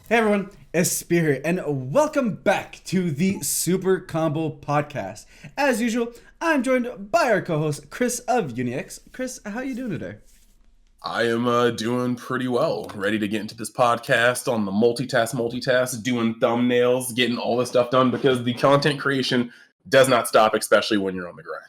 Hey everyone, Espira, and welcome back to the Super Combo Podcast. As usual, I'm joined by our co-host Chris of UniX. Chris, how you doing today? I am doing pretty well. Ready to get into this podcast on the multitask, doing thumbnails, getting all this stuff done because the content creation does not stop, especially when you're on the grind.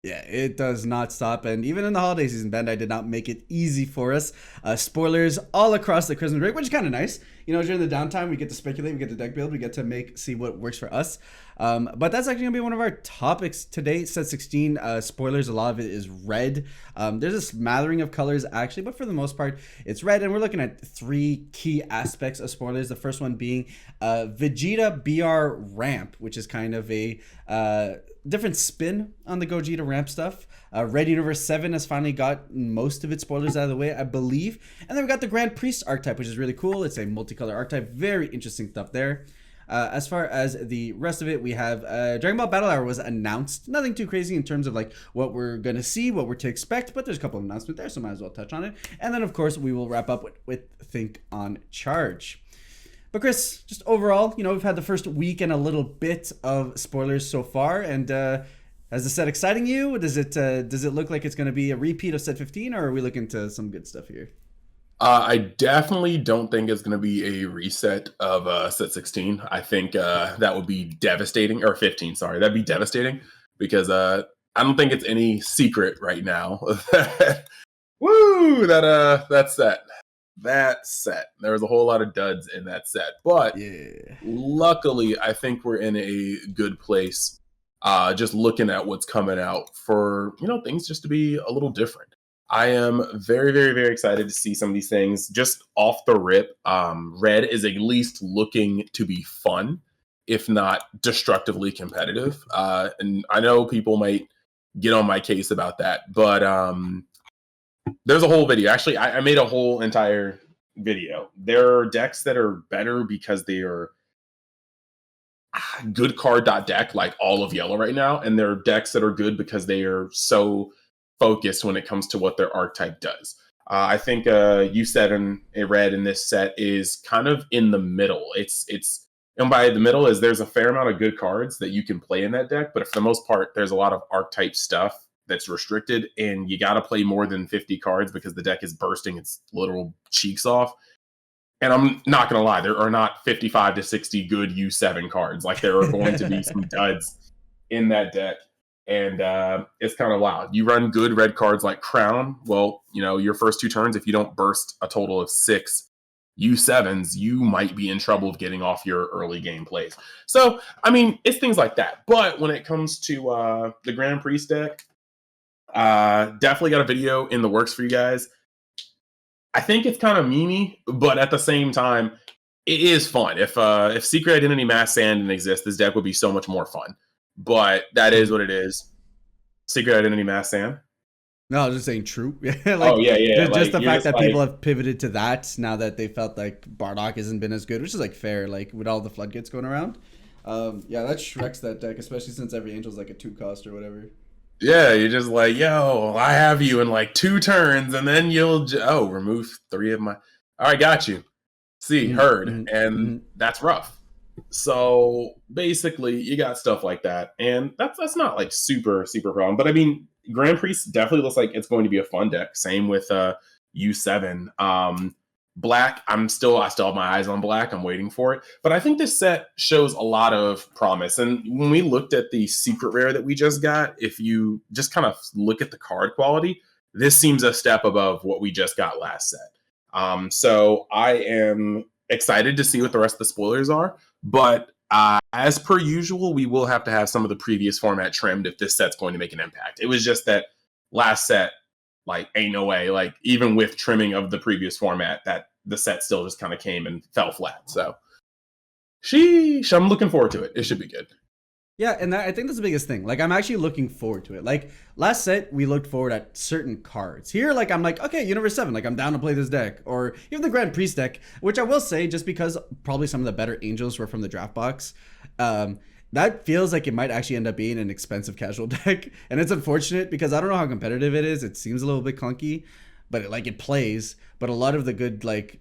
Yeah, it does not stop, and even in the holiday season, Bandai did not make it easy for us. Spoilers all across the Christmas break, which is kind of nice. You know, during the downtime, we get to speculate, we get to deck build, we get to see what works for us. But that's actually gonna be one of our topics today. Set 16 spoilers. A lot of it is red. There's a smattering of colors actually, but for the most part, it's red. And we're looking at three key aspects of spoilers. The first one being Vegeta BR ramp, which is kind of a different spin on the Gogeta ramp stuff. Red Universe 7 has finally got most of its spoilers out of the way, I believe. And then we got the Grand Priest archetype, which is really cool. It's a multicolor archetype. Very interesting stuff there. As far as the rest of it, we have Dragon Ball Battle Hour was announced. Nothing too crazy in terms of like what we're going to see, what we're to expect, but there's a couple of announcements there, so might as well touch on it. And then, of course, we will wrap up with Think on Charge. But Chris, just overall, you know, we've had the first week and a little bit of spoilers so far, and has the set exciting you? Does it look like it's going to be a repeat of set 15, or are we looking to some good stuff here? I definitely don't think it's going to be a reset of set 16. I think that would be devastating, or 15, sorry. That'd be devastating because I don't think it's any secret right now that, that set. There was a whole lot of duds in that set, but Yeah. luckily, I think we're in a good place. Just looking at what's coming out for things just to be a little different. I am very, very, very excited to see some of these things. Just off the rip, Red is at least looking to be fun, if not destructively competitive. And I know people might get on my case about that, but there's a whole video. Actually, I made a whole entire video. There are decks that are better because they are good card.deck, like all of yellow right now. And there are decks that are good because they are so focused when it comes to what their archetype does. I think you said in a red in this set is kind of in the middle. It's and by the middle is there's a fair amount of good cards that you can play in that deck, but for the most part, there's a lot of archetype stuff that's restricted, and you got to play more than 50 cards because the deck is bursting its literal cheeks off. And I'm not going to lie, there are not 55 to 60 good U7 cards. Like, there are going to be some duds in that deck. And it's kind of wild. You run good red cards like Crown. Well, your first two turns, if you don't burst a total of 6 U7s, you might be in trouble of getting off your early game plays. So, I mean, it's things like that. But when it comes to the Grand Priest deck, definitely got a video in the works for you guys. I think it's kind of memey, but at the same time, it is fun. If Secret Identity Mass Sand didn't exist, this deck would be so much more fun. But that is what it is. Secret Identity Mass Sand. No, I was just saying true. Like, oh, yeah. Just the fact that people have pivoted to that now that they felt like Bardock hasn't been as good, which is like fair, like with all the floodgates going around. Yeah, that Shreks that deck, especially since every angel's like a 2 cost or whatever. Yeah, you're just like, yo, I have you in like 2 turns, and then you'll remove 3 of my. All right, got you. See, heard, and that's rough. So basically, you got stuff like that, and that's not like super problem. But I mean, Grand Priest definitely looks like it's going to be a fun deck. Same with U7. Black, I still have my eyes on Black. I'm waiting for it. But I think this set shows a lot of promise. And when we looked at the secret rare that we just got, if you just kind of look at the card quality, this seems a step above what we just got last set. So I am excited to see what the rest of the spoilers are. But as per usual, we will have to have some of the previous format trimmed if this set's going to make an impact. It was just that last set, like, ain't no way. Like, even with trimming of the previous format, that the set still just kind of came and fell flat. So, sheesh, I'm looking forward to it. It should be good. Yeah, and I think that's the biggest thing. Like, I'm actually looking forward to it. Like, last set, we looked forward at certain cards. Here, like, I'm like, okay, Universe 7, like, I'm down to play this deck. Or even the Grand Priest deck, which I will say, just because probably some of the better angels were from the draft box, that feels like it might actually end up being an expensive casual deck. And it's unfortunate because I don't know how competitive it is. It seems a little bit clunky, but it plays. But a lot of the good, like,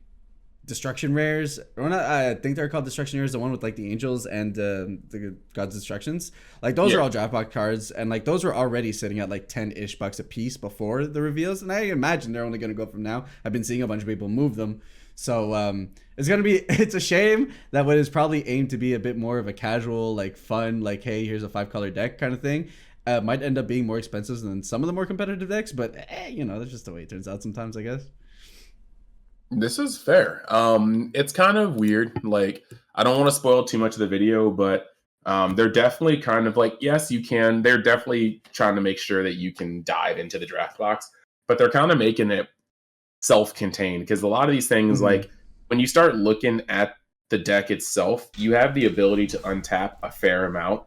destruction rares, or not, I think they're called destruction rares, the one with like the angels and the god's destructions. Like those are Yeah. all draft box cards, and like those were already sitting at like 10-ish bucks a piece before the reveals, and I imagine they're only going to go from now. I've been seeing a bunch of people move them, so it's gonna be it's a shame that what is probably aimed to be a bit more of a casual, like fun, like hey, here's a 5 color deck kind of thing. Might end up being more expensive than some of the more competitive decks, but that's just the way it turns out sometimes, I guess. This is fair. It's kind of weird. Like, I don't want to spoil too much of the video, but they're definitely kind of like, yes, you can. They're definitely trying to make sure that you can dive into the draft box, but they're kind of making it self-contained because a lot of these things, Mm-hmm. like when you start looking at the deck itself, you have the ability to untap a fair amount.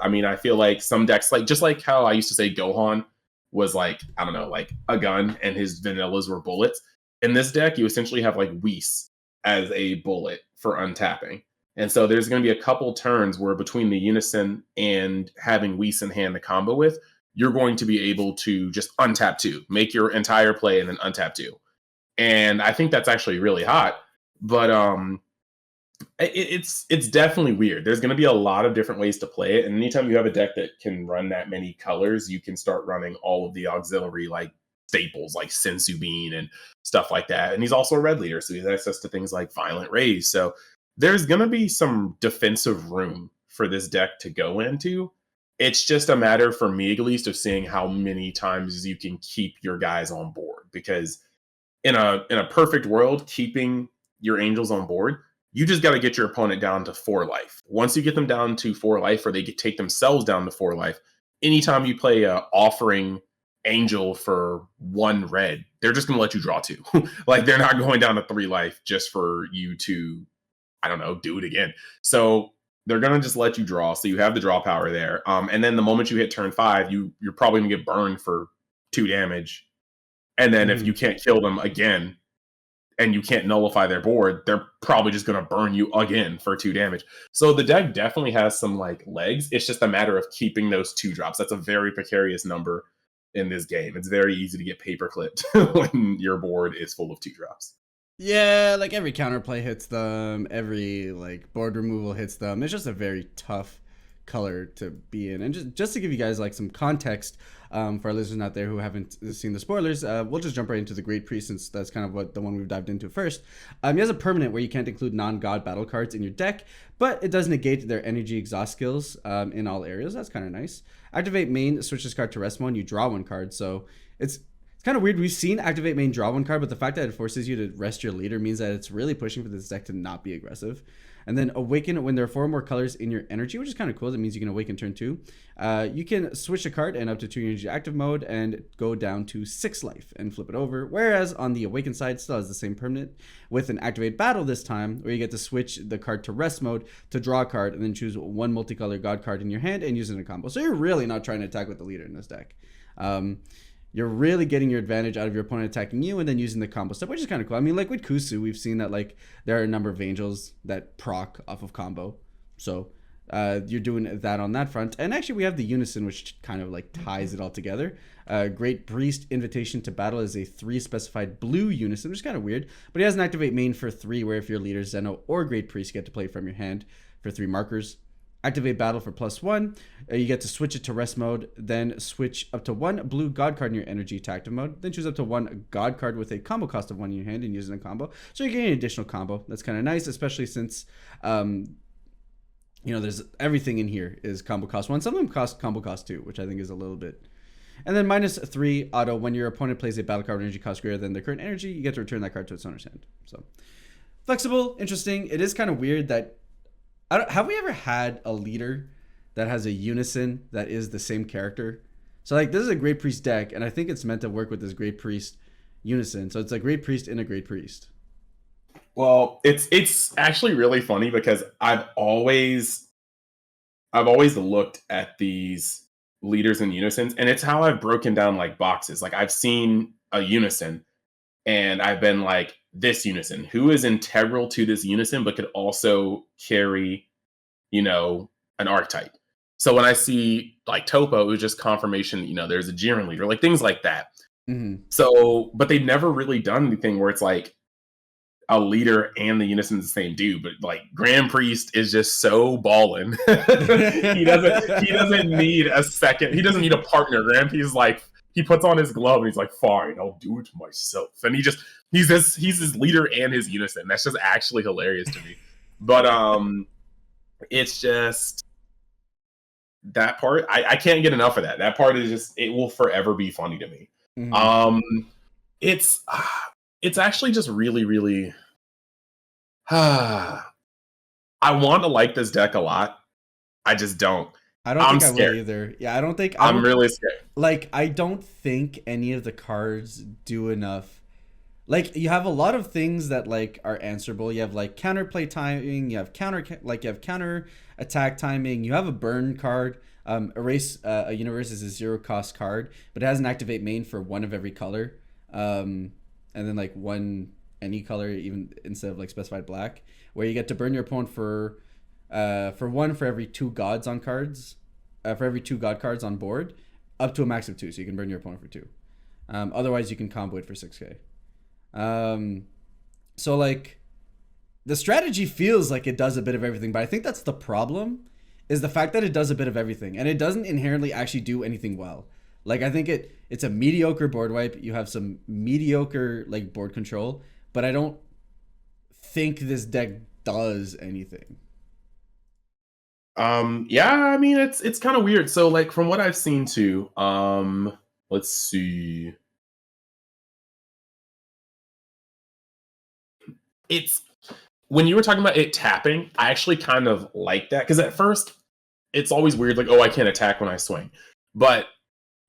I mean, I feel like some decks, like just like how I used to say Gohan was like, I don't know, like a gun and his vanillas were bullets. In this deck, you essentially have like Whis as a bullet for untapping. And so there's going to be a couple turns where between the Unison and having Whis in hand to combo with, you're going to be able to just untap two, make your entire play and then untap two. And I think that's actually really hot. But it's definitely weird. There's going to be a lot of different ways to play it, and anytime you have a deck that can run that many colors, you can start running all of the auxiliary like staples like Sensu Bean and stuff like that. And he's also a red leader, so he has access to things like Violent Rays. So there's going to be some defensive room for this deck to go into. It's just a matter for me, at least, of seeing how many times you can keep your guys on board. Because in a perfect world, keeping your angels on board, you just got to get your opponent down to 4 life. Once you get them down to 4 life, or they take themselves down to 4 life, anytime you play a offering angel for 1 red, they're just going to let you draw 2. Like they're not going down to 3 life just for you to, I don't know, do it again. So they're going to just let you draw. So you have the draw power there. And then the moment you hit turn 5, you're probably going to get burned for 2 damage. And then if Mm-hmm. you can't kill them again, and you can't nullify their board, they're probably just going to burn you again for 2 damage. So the deck definitely has some like legs. It's just a matter of keeping those 2 drops. That's a very precarious number in this game. It's very easy to get paper clipped when your board is full of 2 drops. Yeah, like every counterplay hits them, every like board removal hits them. It's just a very tough color to be in. And just to give you guys like some context for our listeners out there who haven't seen the spoilers, we'll just jump right into the Great Priest since that's kind of what the one we've dived into first. He has a permanent where you can't include non-god battle cards in your deck, but it does negate their energy exhaust skills in all areas. That's kind of nice. Activate main, switch this card to rest mode, you draw 1 card. So it's kind of weird. We've seen activate main draw 1 card, but the fact that it forces you to rest your leader means that it's really pushing for this deck to not be aggressive. And then awaken when there are 4 more colors in your energy, which is kind of cool. That means you can awaken turn 2. You can switch a card and up to 2 energy active mode and go down to 6 life and flip it over. Whereas on the awaken side, still has the same permanent with an activate battle this time, where you get to switch the card to rest mode to draw a card and then choose 1 multicolor god card in your hand and use it in a combo. So you're really not trying to attack with the leader in this deck. You're really getting your advantage out of your opponent attacking you and then using the combo stuff, which is kind of cool. I mean, like with Kusu, we've seen that like there are a number of angels that proc off of combo. So you're doing that on that front. And actually, we have the Unison, which kind of like ties it all together. Great Priest Invitation to Battle is a 3 specified blue Unison, which is kind of weird. But he has an activate main for 3, where if your leader Zeno or Great Priest, you get to play from your hand for 3 markers. Activate battle for +1. You get to switch it to rest mode, then switch up to 1 blue god card in your energy to active mode, then choose up to 1 god card with a combo cost of 1 in your hand and use it in a combo. So you're getting an additional combo. That's kind of nice, especially since there's everything in here is combo cost 1. Some of them cost combo cost 2, which I think is a little bit. And then -3 auto. When your opponent plays a battle card with energy cost greater than their current energy, you get to return that card to its owner's hand. So flexible, interesting. It is kind of weird that have we ever had a leader that has a Unison that is the same character? So like this is a Great Priest deck, and I think it's meant to work with this Great Priest Unison. So it's a Great Priest in a Great Priest. Well, it's actually really funny because I've always looked at these leaders in unisons, and it's how I've broken down like boxes. Like I've seen a unison and I've been like, this unison, who is integral to this unison, but could also carry, an archetype. So when I see like Topo, it was just confirmation, there's a Jiren leader, like things like that. Mm-hmm. So, but they've never really done anything where it's like, a leader and the unison the same dude, but like Grand Priest is just so ballin'. He doesn't need a second. He doesn't need a partner. Grand Priest is like he puts on his glove and he's like, fine, I'll do it myself. And he's his leader and his unison. That's just actually hilarious to me. But it's just that part. I can't get enough of that. That part is just it will forever be funny to me. Mm-hmm. It's actually just really, really. I want to like this deck a lot. I just don't. I don't think I will either. Yeah, I don't think. I'm really scared. Like, I don't think any of the cards do enough. Like, you have a lot of things that like are answerable. You have like counterplay timing. You have counter attack timing. You have a burn card. Erase a universe is a 0-cost card, but it has an activate main for one of every color. And then like one any color, even instead of like specified black, where you get to burn your opponent for one for every 2 gods on cards, for every 2 god cards on board, up to a max of 2. So you can burn your opponent for 2. Otherwise, you can combo it for 6k. So like, the strategy feels like it does a bit of everything, but I think that's the problem, is the fact that it does a bit of everything and it doesn't inherently actually do anything well. Like, I think it's a mediocre board wipe. You have some mediocre like board control, but I don't think this deck does anything. Yeah, I mean it's kind of weird. So like from what I've seen too, let's see. It's when you were talking about it tapping, I actually kind of like that, because at first it's always weird, like, oh, I can't attack when I swing. But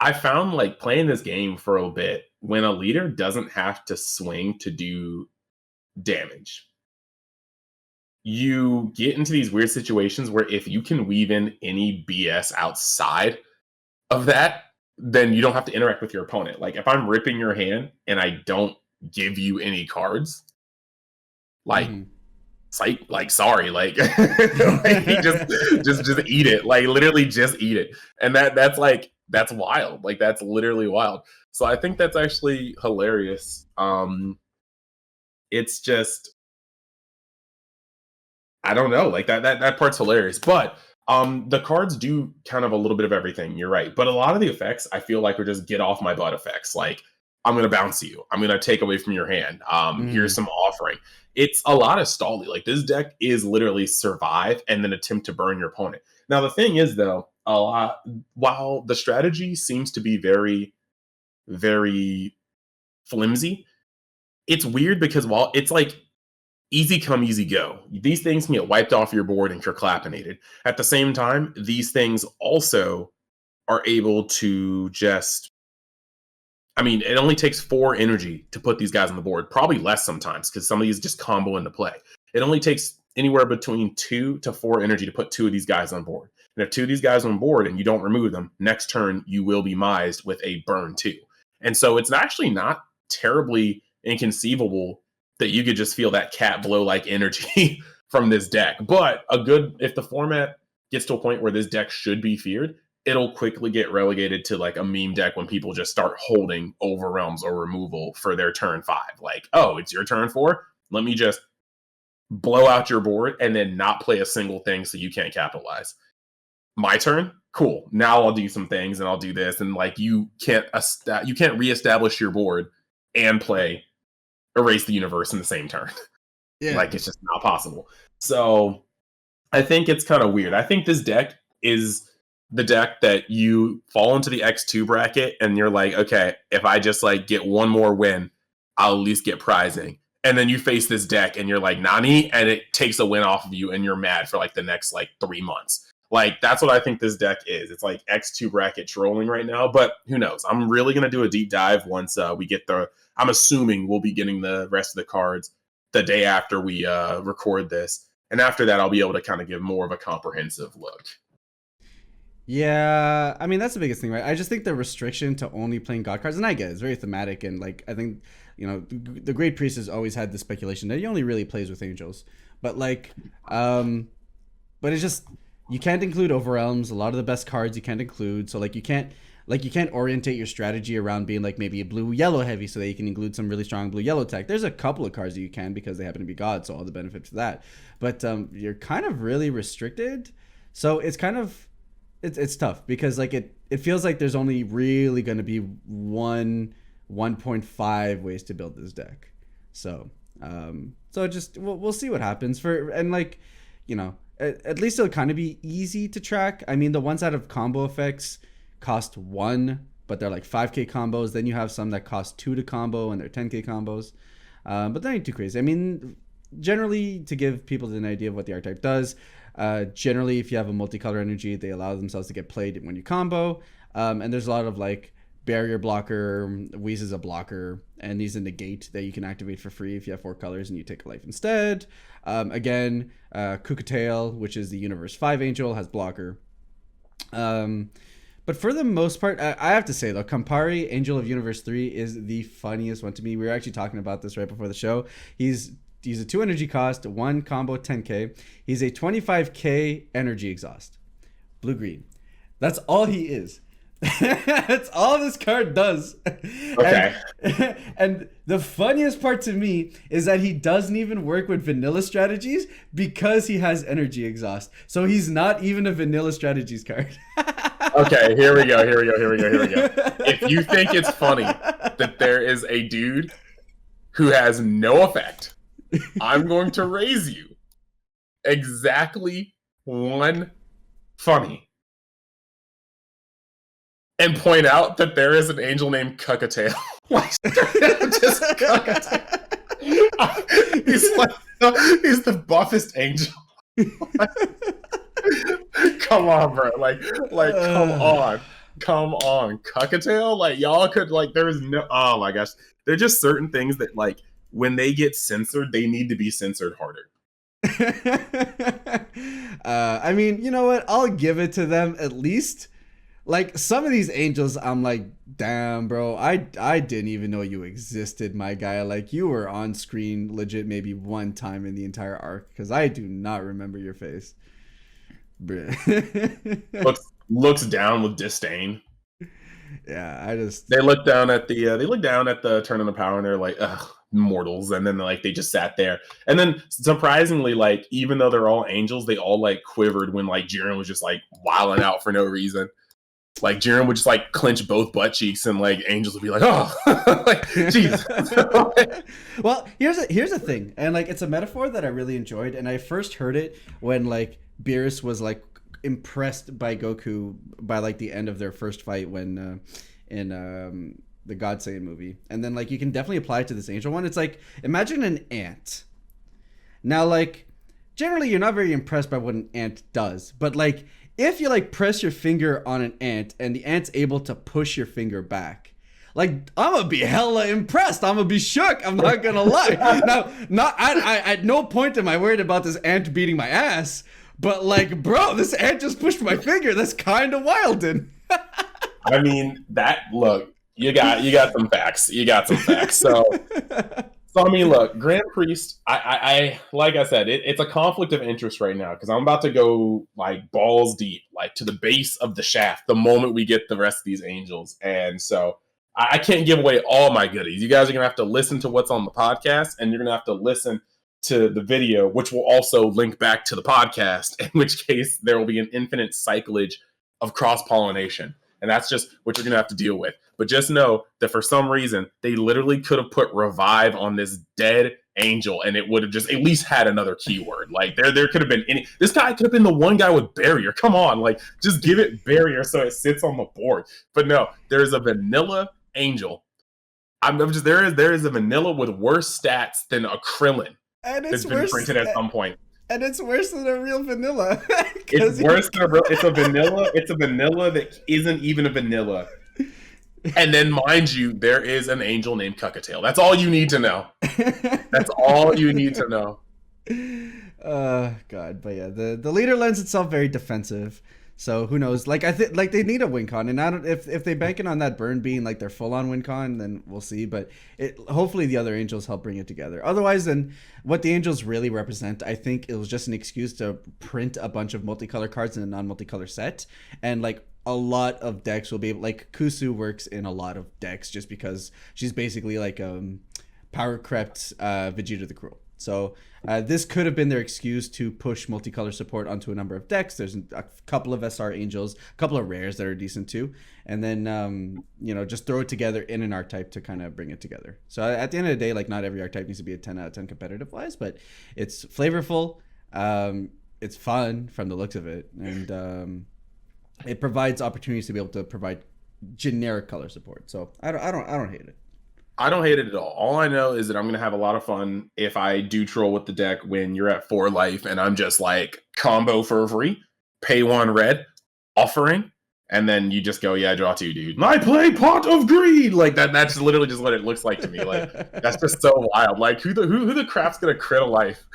I found like playing this game for a bit, when a leader doesn't have to swing to do damage, you get into these weird situations where if you can weave in any BS outside of that, then you don't have to interact with your opponent. Like if I'm ripping your hand and I don't give you any cards, like sorry, like, like just eat it. Like literally just eat it. And that's wild. Like that's literally wild. So I think that's actually hilarious. It's just, I don't know, like that part's hilarious. But the cards do kind of a little bit of everything. You're right. But a lot of the effects I feel like are just get off my butt effects. Like I'm gonna bounce you. I'm gonna take away from your hand. Here's some offering. It's a lot of stally. Like this deck is literally survive and then attempt to burn your opponent. Now the thing is though, while the strategy seems to be very, very flimsy, it's weird because while it's like easy come, easy go, these things can get wiped off your board and you're clappinated. At the same time, these things also are able to just, I mean, it only takes 4 energy to put these guys on the board, probably less sometimes, because some of these just combo into play. It only takes anywhere between 2 to 4 energy to put 2 of these guys on board. And if 2 of these guys on board and you don't remove them, next turn you will be mised with a burn 2. And so it's actually not terribly inconceivable that you could just feel that cat blow like energy from this deck. But if the format gets to a point where this deck should be feared, it'll quickly get relegated to like a meme deck when people just start holding overwhelms or removal for their turn 5. Like, oh, it's your turn 4? Let me just blow out your board and then not play a single thing so you can't capitalize. My turn? Cool. Now I'll do some things and I'll do this. And like you can't reestablish your board and play erase the universe in the same turn. Yeah. Like it's just not possible. So I think it's kind of weird. I think this deck is the deck that you fall into the X2 bracket and you're like, okay, if I just like get one more win, I'll at least get prizing. And then you face this deck and you're like, Nani, and it takes a win off of you and you're mad for like the next like 3 months. Like that's what I think this deck is. It's like X2 bracket trolling right now, but who knows? I'm really going to do a deep dive once we get I'm assuming we'll be getting the rest of the cards the day after we record this. And after that, I'll be able to kind of give more of a comprehensive look. Yeah, I mean, that's the biggest thing, right? I just think the restriction to only playing God cards, and I get it, it's very thematic, and like, I think, you know, the Great Priest has always had the speculation that he only really plays with angels. But like, but it's just, you can't include Overwhelms, a lot of the best cards you can't include. So like, you can't, like you can't orientate your strategy around being like maybe a blue yellow heavy so that you can include some really strong blue yellow tech. There's a couple of cards that you can because they happen to be gods, so all the benefits of that. But you're kind of really restricted. So it's kind of it's tough because like it feels like there's only really going to be 1.5 ways to build this deck. So just we'll see what happens for, and like, you know, at least it'll kind of be easy to track. I mean, the ones that have combo effects cost 1, but they're like 5k combos. Then you have some that cost 2 to combo and they're 10k combos. But they ain't too crazy. I mean, generally, to give people an idea of what the archetype does, generally if you have a multicolor energy, they allow themselves to get played when you combo. And there's a lot of like barrier blocker, Wheeze is a blocker, and these negate that you can activate for free if you have 4 colors and you take a life instead. Again, Kukatail, which is the Universe 5 Angel, has blocker. But for the most part, I have to say though, Campari, Angel of Universe 3, is the funniest one to me. We were actually talking about this right before the show. He's a 2 energy cost, 1 combo, 10k. He's a 25k energy exhaust. Blue-green. That's all he is. That's all this card does. Okay. And the funniest part to me is that he doesn't even work with vanilla strategies because he has energy exhaust. So he's not even a vanilla strategies card. Okay, here we go. If you think it's funny that there is a dude who has no effect, I'm going to raise you exactly 1 funny and point out that there is an angel named Kukatail. Just Kukatail. He's the buffest angel. Come on, bro. Come on. Kukatail? Like, y'all could, like, there's no, oh my gosh. There are just certain things that, like, when they get censored, they need to be censored harder. I mean, you know what? I'll give it to them at least. Like, some of these angels, I'm like, damn, bro, I didn't even know you existed, my guy. Like, you were on screen legit maybe 1 time in the entire arc, because I do not remember your face. looks down with disdain. Yeah, they look down at the turn of the power and they're like, ugh, mortals. And then like they just sat there. And then surprisingly, like, even though they're all angels, they all like quivered when like Jiren was just like wilding out for no reason. Like Jiren would just like clench both butt cheeks and like angels would be like, oh, like, Jesus. Well, here's a thing. And like, it's a metaphor that I really enjoyed. And I first heard it when like Beerus was like impressed by Goku by like the end of their first fight when in the God Saiyan movie. And then like you can definitely apply it to this angel one. It's like, imagine an ant. Now like generally you're not very impressed by what an ant does, but like if you like press your finger on an ant and the ant's able to push your finger back, like I'm gonna be hella impressed. I'm gonna be shook. I'm not gonna lie. Now, I at no point am I worried about this ant beating my ass. But like, bro, this ant just pushed my finger. That's kind of wild, dude. I mean, look, you got some facts. So I mean, look, Grand Priest. I like I said, it's a conflict of interest right now because I'm about to go like balls deep, like to the base of the shaft. The moment we get the rest of these angels, and so I can't give away all my goodies. You guys are gonna have to listen to what's on the podcast, and you're gonna have to listen to the video, which will also link back to the podcast, in which case there will be an infinite cyclage of cross-pollination. And that's just what you're going to have to deal with. But just know that for some reason, they literally could have put revive on this dead angel and it would have just at least had another keyword. Like there could have been this guy could have been the one guy with barrier. Come on, like just give it barrier so it sits on the board. But no, there's a vanilla angel. There is a vanilla with worse stats than a Krillin. And it's been printed at some point. And it's worse than a real vanilla. It's worse than a real. It's a vanilla. It's a vanilla that isn't even a vanilla. And then, mind you, there is an angel named Kukatail. That's all you need to know. That's all you need to know. God, but yeah, the leader lends itself very defensive. So who knows? Like I think like they need a win con, and I don't if they bank it on that burn being like their full on win con, then we'll see. But hopefully the other angels help bring it together. Otherwise, then what the angels really represent, I think it was just an excuse to print a bunch of multicolor cards in a non-multicolor set, and like a lot of decks will be able, like Kusu works in a lot of decks just because she's basically like power crept Vegeta the Cruel. So this could have been their excuse to push multicolor support onto a number of decks. There's a couple of SR Angels, a couple of rares that are decent too, and then just throw it together in an archetype to kind of bring it together. So at the end of the day, like not every archetype needs to be a 10 out of 10 competitive wise, but it's flavorful. It's fun from the looks of it, and it provides opportunities to be able to provide generic color support. So I don't hate it. I don't hate it at all. All I know is that I'm going to have a lot of fun if I do troll with the deck when you're at 4 life and I'm just like combo for free, pay 1 red, offering, and then you just go, yeah, draw 2, dude. And I play Pot of Greed! Like that's literally just what it looks like to me. Like that's just so wild. Like who the crap's going to crit a life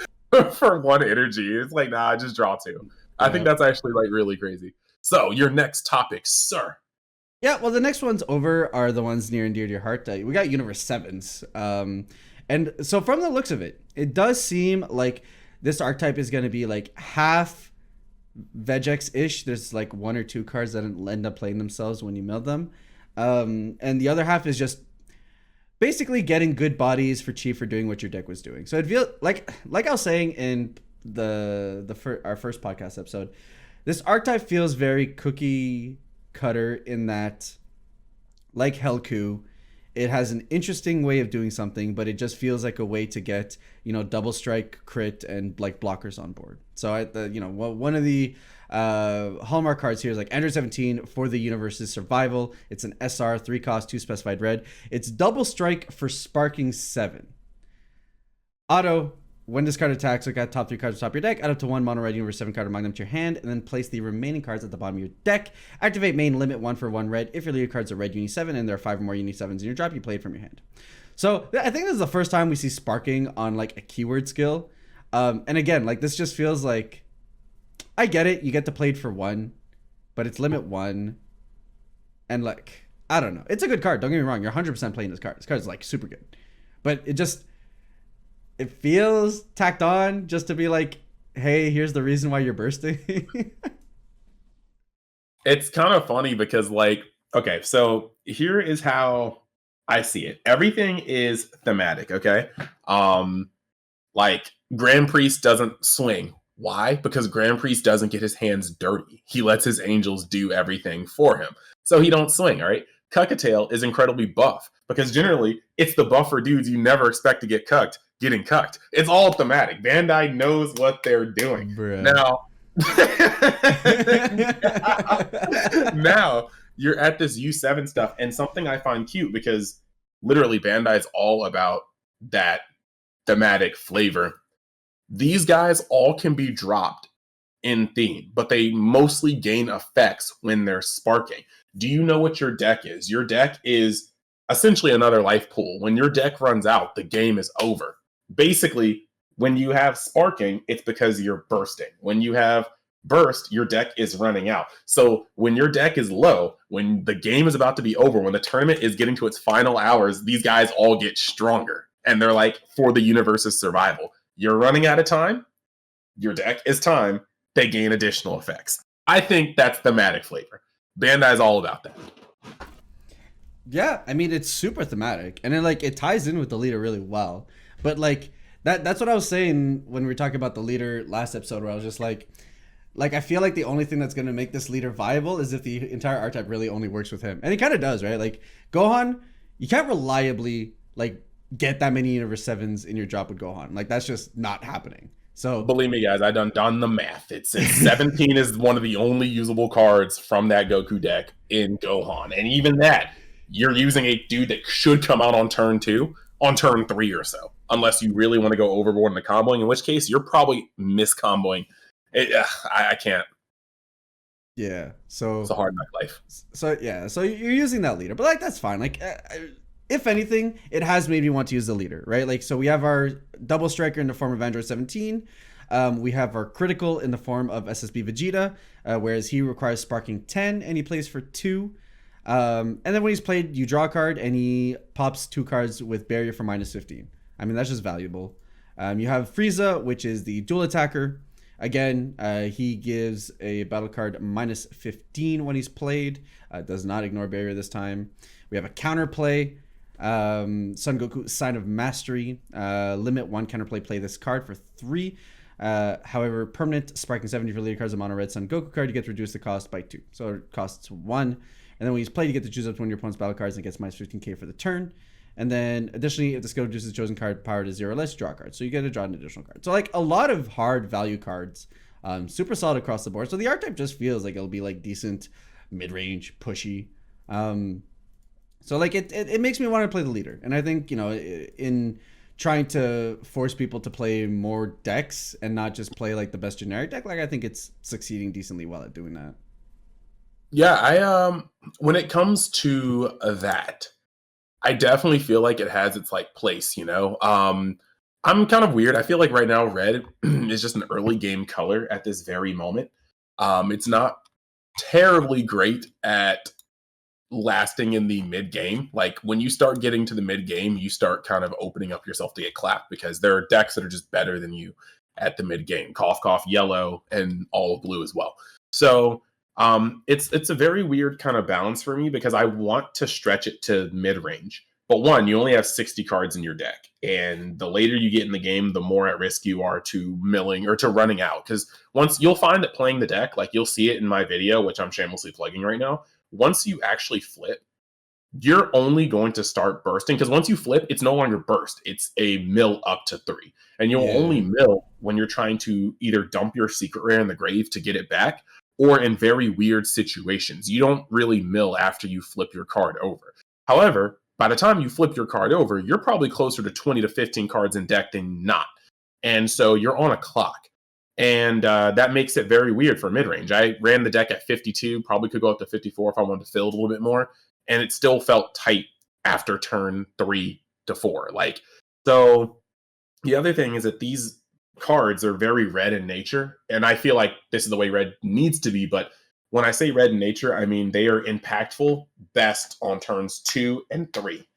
for 1 energy? It's like, nah, just draw 2. I think that's actually like really crazy. So your next topic, sir. Yeah, well, the next ones over are the ones near and dear to your heart. We got Universe 7s. And so from the looks of it, it does seem like this archetype is going to be like half Vegex-ish. There's like 1 or 2 cards that end up playing themselves when you mill them. And the other half is just basically getting good bodies for cheap for doing what your deck was doing. So it feels like I was saying in our first podcast episode, this archetype feels very cookie cutter in that, like Helku, it has an interesting way of doing something, but it just feels like a way to get double strike, crit, and like blockers on board. So one of the hallmark cards here is like Android 17 for the universe's survival. It's an SR, 3 cost, 2 specified red. It's double strike for sparking 7. Auto. When this card attacks, look at top 3 cards on top of your deck, add up to 1 mono red universe 7 card among them to your hand, and then place the remaining cards at the bottom of your deck. Activate main, limit 1 for 1 red. If your leader cards are red uni 7 and there are 5 or more uni 7s in your drop, you play it from your hand. So I think this is the first time we see sparking on like a keyword skill. And again, like this just feels like, I get it, you get to play it for 1, but it's limit 1. And like, I don't know. It's a good card, don't get me wrong, you're 100% playing this card. This card is like super good. But it feels tacked on just to be like, hey, here's the reason why you're bursting. It's kind of funny because like, okay, so here is how I see it. Everything is thematic, okay? Like Grand Priest doesn't swing. Why? Because Grand Priest doesn't get his hands dirty. He lets his angels do everything for him. So he don't swing, all right? Cuckatail is incredibly buff because generally it's the buffer dudes you never expect to get cucked getting cucked. It's all thematic. Bandai knows what they're doing. Bruh. Now you're at this U7 stuff, and something I find cute because literally Bandai is all about that thematic flavor. These guys all can be dropped in theme, but they mostly gain effects when they're sparking. Do you know what your deck is? Your deck is essentially another life pool. When your deck runs out, the game is over. Basically, when you have sparking, it's because you're bursting. When you have burst, your deck is running out. So when your deck is low, when the game is about to be over, when the tournament is getting to its final hours, these guys all get stronger. And they're like, for the universe's survival. You're running out of time. Your deck is time. They gain additional effects. I think that's thematic flavor. Bandai's all about that. Yeah, I mean, it's super thematic. And it ties in with the leader really well. But like that's what I was saying when we were talking about the leader last episode, where I was just like I feel like the only thing that's going to make this leader viable is if the entire archetype really only works with him. And he kind of does, right? Like Gohan, you can't reliably like get that many Universe 7s in your drop with Gohan. Like that's just not happening. So believe me, guys, I done the math. It's 17 is one of the only usable cards from that Goku deck in Gohan. And even that, you're using a dude that should come out on turn 2, on turn 3 or so. Unless you really want to go overboard in the comboing, in which case you're probably miscomboing. I can't. Yeah, so it's a hard life. So yeah, so you're using that leader, but like that's fine. Like if anything, it has made me want to use the leader, right? Like so we have our double striker in the form of Android 17. We have our critical in the form of SSB Vegeta, whereas he requires sparking 10 and he plays for 2. And then when he's played, you draw a card and he pops 2 cards with barrier for -15. I mean, that's just valuable. You have Frieza, which is the dual attacker. Again, he gives a battle card minus 15 when he's played. Does not ignore barrier this time. We have a counterplay. Son Goku, Sign of Mastery. Limit one counterplay, play this card for 3. However, permanent Sparking 70 for leader cards, a mono red Son Goku card, you get to reduce the cost by 2. So it costs 1. And then when he's played, you get to choose up to one of your opponent's battle cards and it gets minus 15k for the turn. And then additionally, if the skill reduces the chosen card power to 0 or less, draw a card. So you get to draw an additional card. So like a lot of hard value cards, super solid across the board. So the archetype just feels like it'll be like decent, mid-range, pushy. So like it makes me want to play the leader. And I think, you know, in trying to force people to play more decks and not just play like the best generic deck, like I think it's succeeding decently well at doing that. Yeah, I when it comes to that, I definitely feel like it has its like place, you know. I'm kind of weird. I feel like right now red is just an early game color at this very moment. It's not terribly great at lasting in the mid game. Like when you start getting to the mid game, you start kind of opening up yourself to get clapped because there are decks that are just better than you at the mid game. Cough, cough, yellow, and all of blue as well. So it's a very weird kind of balance for me because I want to stretch it to mid range. But one, you only have 60 cards in your deck. And the later you get in the game, the more at risk you are to milling or to running out. Because once you'll find that playing the deck, like you'll see it in my video, which I'm shamelessly plugging right now. Once you actually flip, you're only going to start bursting. Because once you flip, it's no longer burst. It's a mill up to 3. And you'll only mill when you're trying to either dump your secret rare in the grave to get it back, or in very weird situations. You don't really mill after you flip your card over. However, by the time you flip your card over, you're probably closer to 20 to 15 cards in deck than not. And so you're on a clock. And that makes it very weird for mid-range. I ran the deck at 52, probably could go up to 54 if I wanted to fill it a little bit more. And it still felt tight after turn 3 to 4. Like, so the other thing is that these cards are very red in nature. And I feel like this is the way red needs to be. But when I say red in nature, I mean they are impactful best on turns 2 and 3.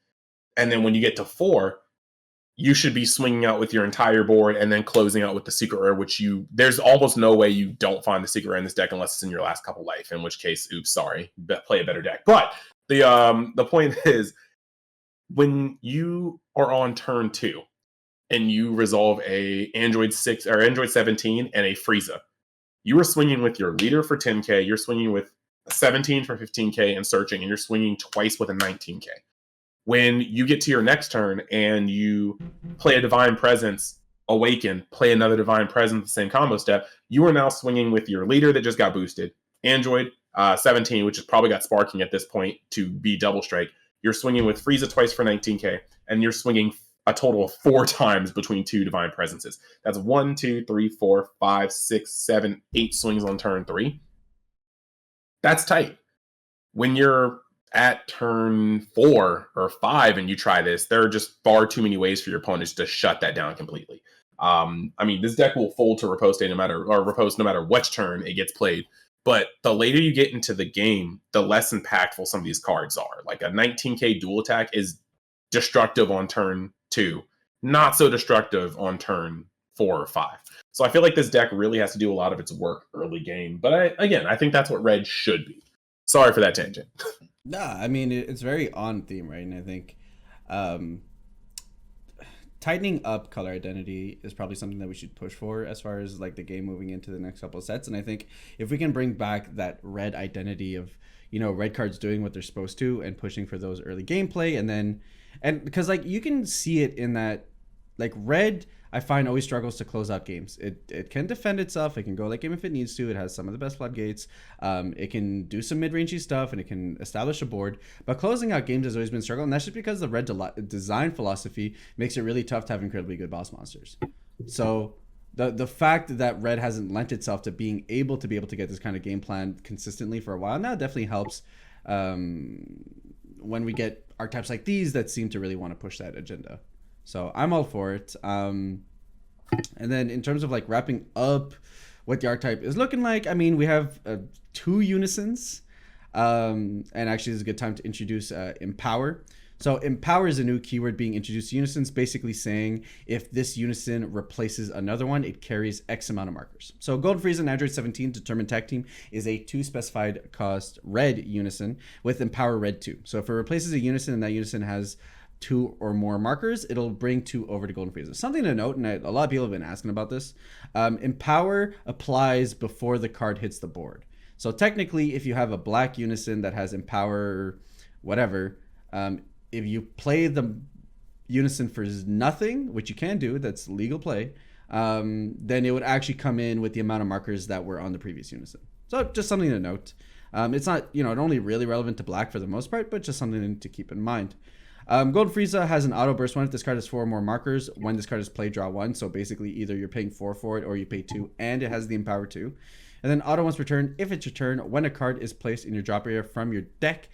And then when you get to 4, you should be swinging out with your entire board and then closing out with the secret rare, which there's almost no way you don't find the secret rare in this deck unless it's in your last couple life, in which case, oops, sorry, play a better deck. But the point is, when you are on turn 2 and you resolve a Android 6 or Android 17 and a Frieza, you are swinging with your leader for 10k, you're swinging with a 17 for 15k and searching, and you're swinging twice with a 19k. When you get to your next turn and you play a Divine Presence, awaken, play another Divine Presence, the same combo step, you are now swinging with your leader that just got boosted, Android 17, which has probably got Sparking at this point to be double strike. You're swinging with Frieza twice for 19k, and you're swinging a total of 4 times between 2 Divine Presences. That's 1, 2, 3, 4, 5, 6, 7, 8 swings on turn 3. That's tight. When you're at turn 4 or 5 and you try this, there are just far too many ways for your opponents to shut that down completely. I mean, this deck will fold to riposte no matter which turn it gets played. But the later you get into the game, the less impactful some of these cards are. Like a 19k dual attack is destructive on turn 2, not so destructive on turn 4 or 5. So I feel like this deck really has to do a lot of its work early game. But I think that's what red should be. Sorry for that tangent. Nah, I mean, it's very on theme, right? And I think tightening up color identity is probably something that we should push for as far as like the game moving into the next couple of sets. And I think if we can bring back that red identity of, you know, red cards doing what they're supposed to and pushing for those early gameplay, and because like you can see it in that, like red, I find always struggles to close out games. It can defend itself. It can go late game if it needs to. It has some of the best floodgates. It can do some mid-rangey stuff, and it can establish a board. But closing out games has always been a struggle, and that's just because the red design philosophy makes it really tough to have incredibly good boss monsters. So the fact that red hasn't lent itself to being able to get this kind of game plan consistently for a while now definitely helps when we get archetypes like these that seem to really want to push that agenda. So I'm all for it. And then in terms of like wrapping up what the archetype is looking like, I mean, we have 2 unisons. And actually, it's a good time to introduce Empower. So empower is a new keyword being introduced to unisons, basically saying if this unison replaces another one, it carries X amount of markers. So Golden Frieza and Android 17 Determined Tag Team is a 2 specified cost red unison with empower red 2. So if it replaces a unison and that unison has 2 or more markers, it'll bring 2 over to Golden Frieza. Something to note, and a lot of people have been asking about this, empower applies before the card hits the board. So technically, if you have a black unison that has empower whatever, if you play the unison for nothing, which you can do, that's legal play, then it would actually come in with the amount of markers that were on the previous unison. So just something to note. It's not, it only really relevant to black for the most part, but just something to keep in mind. Golden Frieza has an auto burst one. If this card has 4 or more markers, when this card is played, draw 1. So basically either you're paying 4 for it or you pay 2, and it has the empower 2. And then auto once per turn. If it's your turn, when a card is placed in your drop area from your deck,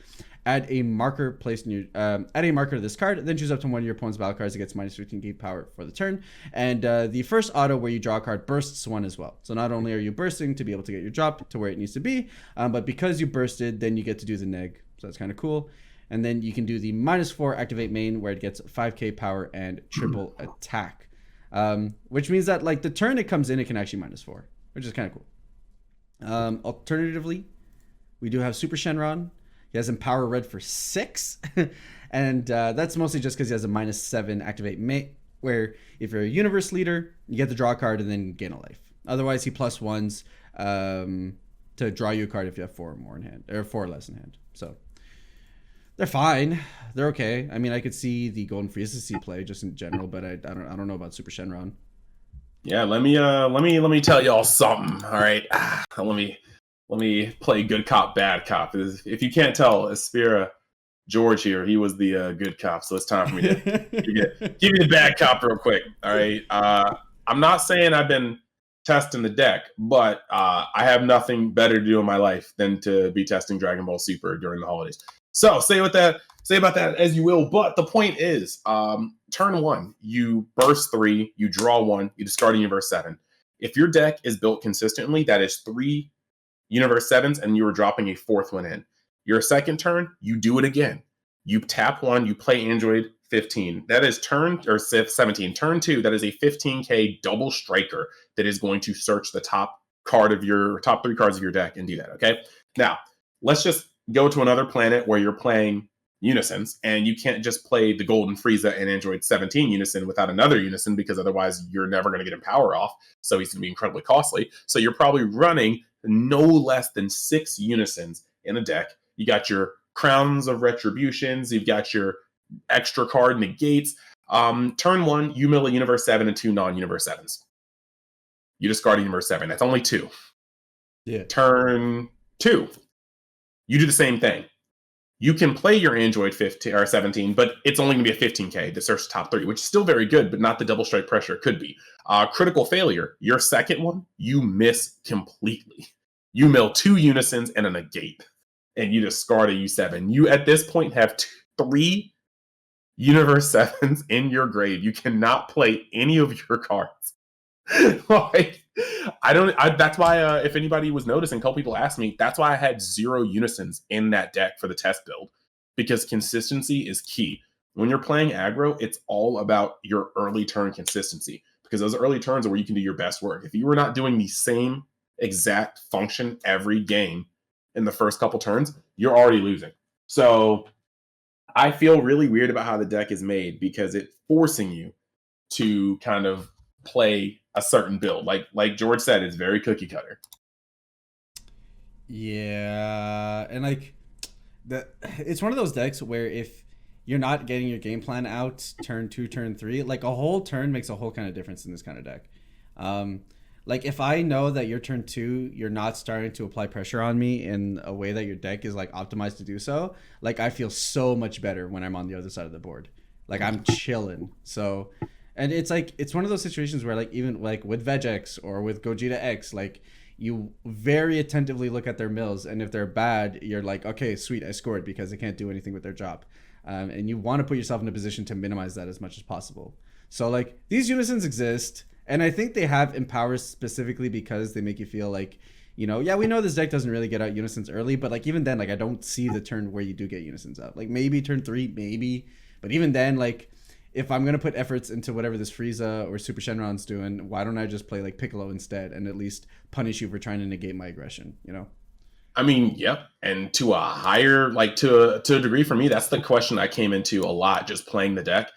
add a marker placed in your add a marker to this card, then choose up to one of your opponent's battle cards that gets minus 15 gate power for the turn. And the first auto where you draw a card bursts 1 as well. So not only are you bursting to be able to get your drop to where it needs to be, but because you bursted, then you get to do the neg. So that's kind of cool. And then you can do the -4 activate main where it gets 5k power and triple attack, which means that like the turn it comes in, it can actually -4, which is kind of cool. Alternatively, we do have Super Shenron. He has empower red for 6, and that's mostly just because he has a -7 activate mate, where if you're a universe leader, you get to draw a card and then gain a life. Otherwise, he +1s to draw you a card if you have 4 or more in hand, or 4 or less in hand. So they're fine. They're okay. I mean, I could see the Golden Frieza C play just in general, but I don't know about Super Shenron. Yeah, let me tell y'all something. All right, let me play good cop, bad cop. If you can't tell, Espira George here, he was the good cop, so it's time for me to give you the bad cop real quick. All right, I'm not saying I've been testing the deck, but I have nothing better to do in my life than to be testing Dragon Ball Super during the holidays. So say about that as you will, but the point is, turn 1, you burst 3, you draw 1, you discard a Universe 7. If your deck is built consistently, that is 3 Universe 7s, and you are dropping a 4th one in. Your second turn, you do it again. You tap 1, you play Android 15. That is turn, or 17. Turn 2, that is a 15k double striker that is going to search the top 3 cards of your deck and do that, okay? Now, let's just go to another planet where you're playing unisons, and you can't just play the Golden Frieza and Android 17 unison without another unison, because otherwise you're never going to get him power off, so he's going to be incredibly costly. So you're probably running no less than 6 unisons in a deck. You got your Crowns of Retributions, you've got your extra card negates. Turn 1, you mill a Universe 7 and 2 non-Universe 7s. You discard a Universe 7. That's only 2. Yeah. Turn 2, you do the same thing. You can play your Android 15 or 17, but it's only going to be a 15k to search the top 3, which is still very good, but not the double strike pressure it could be. Critical failure, your second one, you miss completely. You mill 2 unisons and a negate, and you discard a U7. You, at this point, have 3 Universe 7s in your grave. You cannot play any of your cards. Like, that's why, if anybody was noticing, a couple people asked me, that's why I had 0 unisons in that deck for the test build, because consistency is key. When you're playing aggro, it's all about your early turn consistency, because those early turns are where you can do your best work. If you were not doing the same exact function every game in the first couple turns, you're already losing. So I feel really weird about how the deck is made, because it's forcing you to kind of play a certain build. Like George said, it's very cookie cutter. Yeah, and like that, it's one of those decks where if you're not getting your game plan out turn 2, turn 3, like a whole turn makes a whole kind of difference in this kind of deck. Like if I know that your turn 2, you're not starting to apply pressure on me in a way that your deck is like optimized to do so, like I feel so much better when I'm on the other side of the board. Like I'm chilling. So, and it's like, it's one of those situations where like, even like with Vegex or with Gogeta X, like you very attentively look at their mills, and if they're bad, you're like, okay, sweet, I scored, because they can't do anything with their job. And you want to put yourself in a position to minimize that as much as possible. So like these unisons exist, and I think they have empowers specifically because they make you feel like You know, yeah, we know this deck doesn't really get out Unisons early, but like even then, like I don't see the turn where you do get Unisons out. Like maybe turn 3, maybe, but even then, like if I'm gonna put efforts into whatever this Frieza or Super Shenron's doing, why don't I just play like Piccolo instead and at least punish you for trying to negate my aggression? You know. I mean, yep. And to a higher, like to a degree for me, that's the question I came into a lot just playing the deck.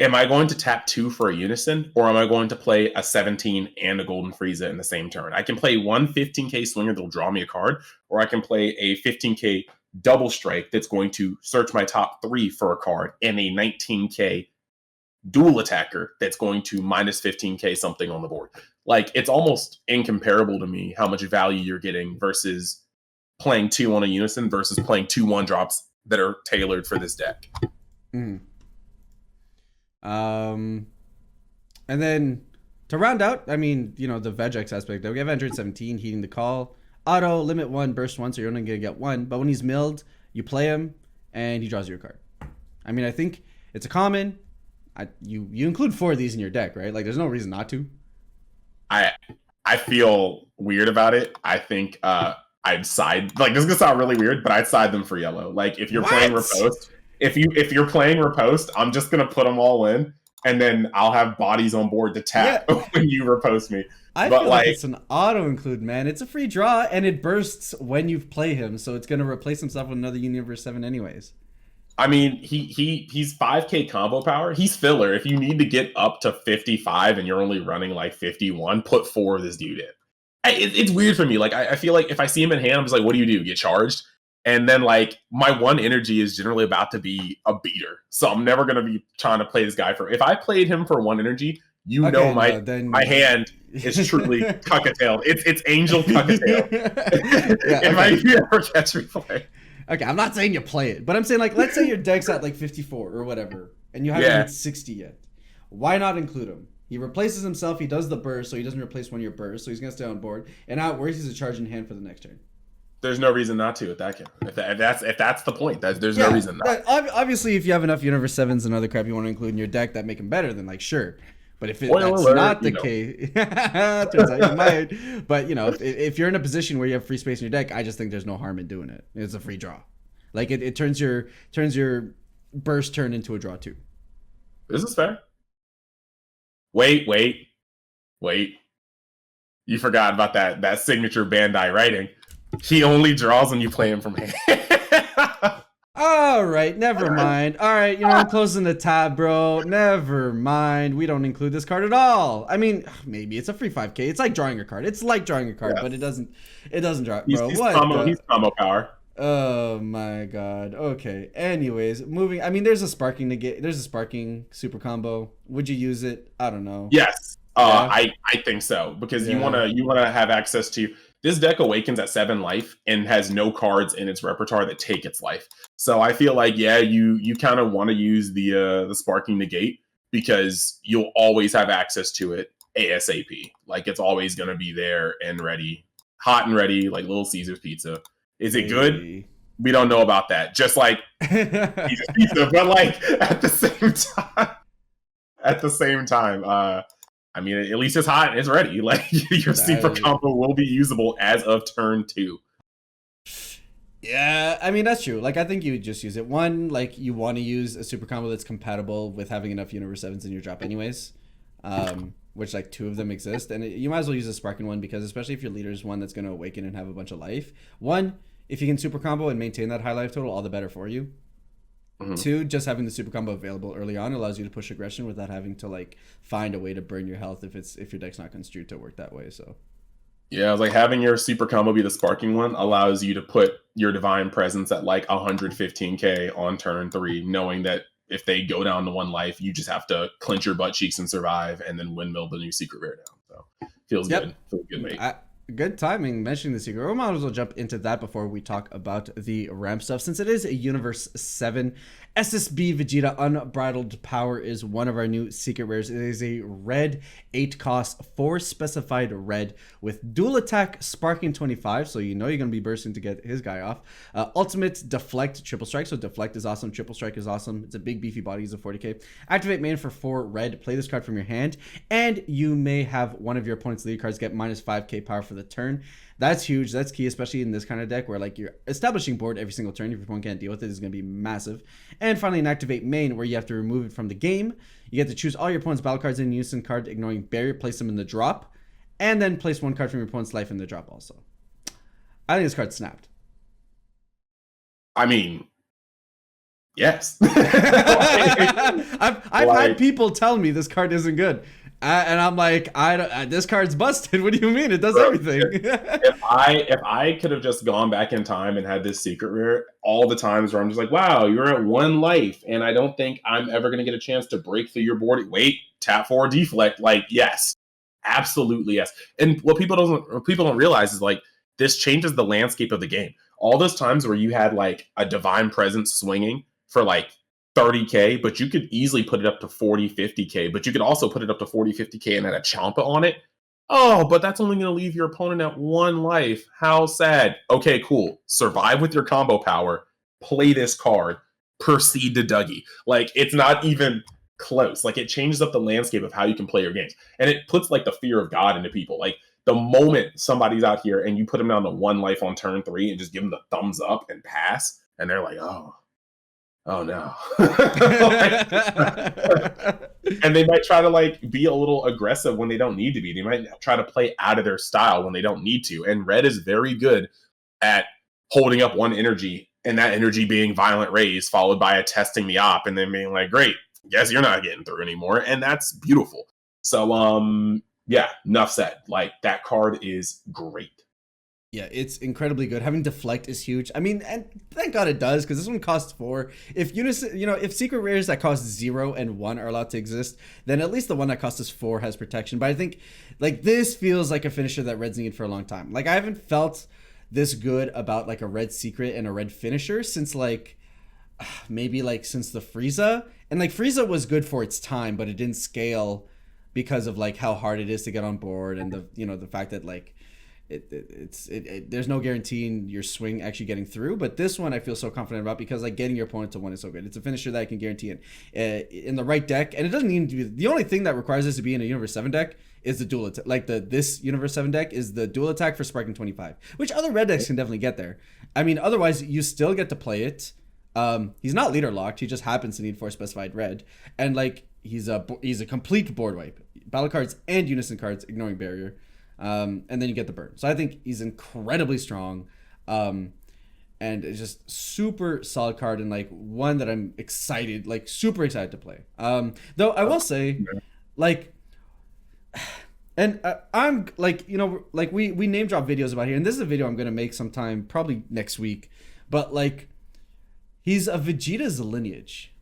Am I going to tap 2 for a Unison, or am I going to play a 17 and a Golden Frieza in the same turn? I can play one 15k swinger that'll draw me a card, or I can play a 15k double strike that's going to search my top 3 for a card, and a 19k dual attacker that's going to minus 15k something on the board. Like, it's almost incomparable to me how much value you're getting versus playing 2 on a Unison versus playing 2 1-drops that are tailored for this deck. Mm. And then to round out, I mean, you know, the Vegex aspect, we have 117, heeding the call. Auto, limit 1, burst 1, so you're only going to get 1. But when he's milled, you play him, and he draws you a card. I mean, I think it's a common. You include 4 of these in your deck, right? Like, there's no reason not to. I feel weird about it. I think I'd side, like, this is going to sound really weird, but I'd side them for yellow. Like, if you're playing Riposte, if you're playing Riposte, I'm just going to put them all in, and then I'll have bodies on board to tap when you Riposte me. I feel like it's an auto include, man. It's a free draw, and it bursts when you play him, so it's going to replace himself with another Universe 7 anyways. I mean, he's 5k combo power. He's filler. If you need to get up to 55 and you're only running like 51, put 4 of this dude in. It's weird for me. Like, I feel like if I see him in hand, I'm just like, what do? Get charged? And then, like, my 1 energy is generally about to be a beater. So I'm never going to be trying to play this guy for... If I played him for 1 energy, my hand is truly cuckatailed. It's angel cuckatail. If I ever catch me play. Okay, I'm not saying you play it, but I'm saying, like, let's say your deck's at like 54 or whatever, and you haven't hit 60 yet. Why not include him? He replaces himself, he does the burst, so he doesn't replace one of your bursts, so he's going to stay on board. And how it works, he's a charge in hand for the next turn. There's no reason not to at that count. If that's the point, there's no reason not. Obviously, if you have enough Universe 7s and other crap you want to include in your deck that make him better, then, like, sure. But if that's not the case, turns out you might. But, you know, if you're in a position where you have free space in your deck, I just think there's no harm in doing it. It's a free draw. Like, it turns your burst turn into a draw too. This is fair. Wait. You forgot about that signature Bandai writing. He only draws when you play him from hand. All right, never mind. All right, you know, I'm closing the tab, bro. Never mind. We don't include this card at all. I mean, maybe it's a free 5k. It's like drawing a card. It's like drawing a card, but it doesn't draw, bro. He's combo power. Oh my god. Okay. Anyways, moving. I mean, there's a sparking super combo. Would you use it? I don't know. Yes. I think so, because you wanna have access to... This deck awakens at 7 life and has no cards in its repertoire that take its life. So I feel like, you kind of want to use the Sparking Negate, because you'll always have access to it ASAP. Like, it's always going to be there and ready, hot and ready, like Little Caesar's pizza. Is it good? We don't know about that. Just like Caesar's pizza, but like at the same time, I mean, at least it's hot and it's ready. Like, your super combo will be usable as of turn 2. Yeah, I mean, that's true. Like, I think you would just use it. One, like, you want to use a super combo that's compatible with having enough Universe 7s in your drop anyways, which, like, 2 of them exist. And you might as well use a Sparking one, because especially if your leader is one that's going to awaken and have a bunch of life. One, if you can super combo and maintain that high life total, all the better for you. Mm-hmm. 2, just having the super combo available early on allows you to push aggression without having to, like, find a way to burn your health if your deck's not construed to work that way. So yeah, like, having your super combo be the Sparking one allows you to put your Divine Presence at like 115k on turn 3, knowing that if they go down to 1 life, you just have to clench your butt cheeks and survive, and then windmill the new secret rare down. So feels good. Feels good, mate. Good timing mentioning the secret. We might as well jump into that before we talk about the ramp stuff, since it is a Universe 7. SSB Vegeta Unbridled Power is one of our new secret rares. It is a red 8 cost 4 specified red with dual attack Sparking 25, so you know you're going to be bursting to get his guy off. Ultimate Deflect Triple Strike, so Deflect is awesome, Triple Strike is awesome. It's a big beefy body, he's a 40k. Activate main for 4 red, play this card from your hand, and you may have one of your opponent's lead cards get minus 5k power for the turn. That's huge. That's key, especially in this kind of deck where like you're establishing board every single turn. If your opponent can't deal with it, it's going to be massive. And finally, an activate main where you have to remove it from the game. You get to choose all your opponent's battle cards in unison card, ignoring barrier, place them in the drop, and then place one card from your opponent's life in the drop also. I think this card snapped. I mean, yes. I've had people tell me this card isn't good. And I'm like, this card's busted. What do you mean? It does everything. if I could have just gone back in time and had this secret rare, all the times where I'm just like, wow, you're at 1 life, and I don't think I'm ever going to get a chance to break through your board. Wait, tap 4, deflect. Like, yes, absolutely yes. And what people don't realize is like this changes the landscape of the game. All those times where you had like a divine presence swinging for like 30K, but you could easily put it up to 40, 50K, but you could also put it up to 40, 50K and add a Champa on it. Oh, but that's only going to leave your opponent at 1 life. How sad. Okay, cool. Survive with your combo power. Play this card. Proceed to Dougie. Like, it's not even close. Like, it changes up the landscape of how you can play your games. And it puts, like, the fear of God into people. Like, the moment somebody's out here and you put them down to 1 life on turn 3 and just give them the thumbs up and pass, and they're like, oh no. And they might try to like be a little aggressive when they don't need to be. They might try to play out of their style when they don't need to. And red is very good at holding up one energy, and that energy being violent rays followed by a testing the op and then being like, great, guess you're not getting through anymore. And that's beautiful. So yeah, enough said. Like, that card is great. Yeah, it's incredibly good. Having deflect is huge. I mean, and thank God it does, because this one costs 4. If unison, if secret rares that cost 0 and 1 are allowed to exist, then at least the one that costs us 4 has protection. But I think like this feels like a finisher that Red's needed for a long time. Like, I haven't felt this good about like a red secret and a red finisher since like maybe like since the Frieza. And like Frieza was good for its time, but it didn't scale because of like how hard it is to get on board, and the fact that like there's no guarantee in your swing actually getting through. But this one I feel so confident about because like getting your opponent to 1 is so good. It's a finisher that I can guarantee in the right deck, and it doesn't need to be. The only thing that requires this to be in a Universe 7 deck is the dual attack. Like this Universe 7 deck is the dual attack for Sparking 25, which other red decks can definitely get there. I mean, otherwise you still get to play it. He's not leader locked. He just happens to need 4 specified red, and like he's a complete board wipe. Battle cards and unison cards, ignoring barrier. And then you get the burn. So I think he's incredibly strong. And it's just super solid card, and like one that I'm excited, like super excited to play. Though I will say, like, and I'm like, like we name drop videos about here, and this is a video I'm going to make sometime, probably next week. But like, he's a Vegeta's lineage.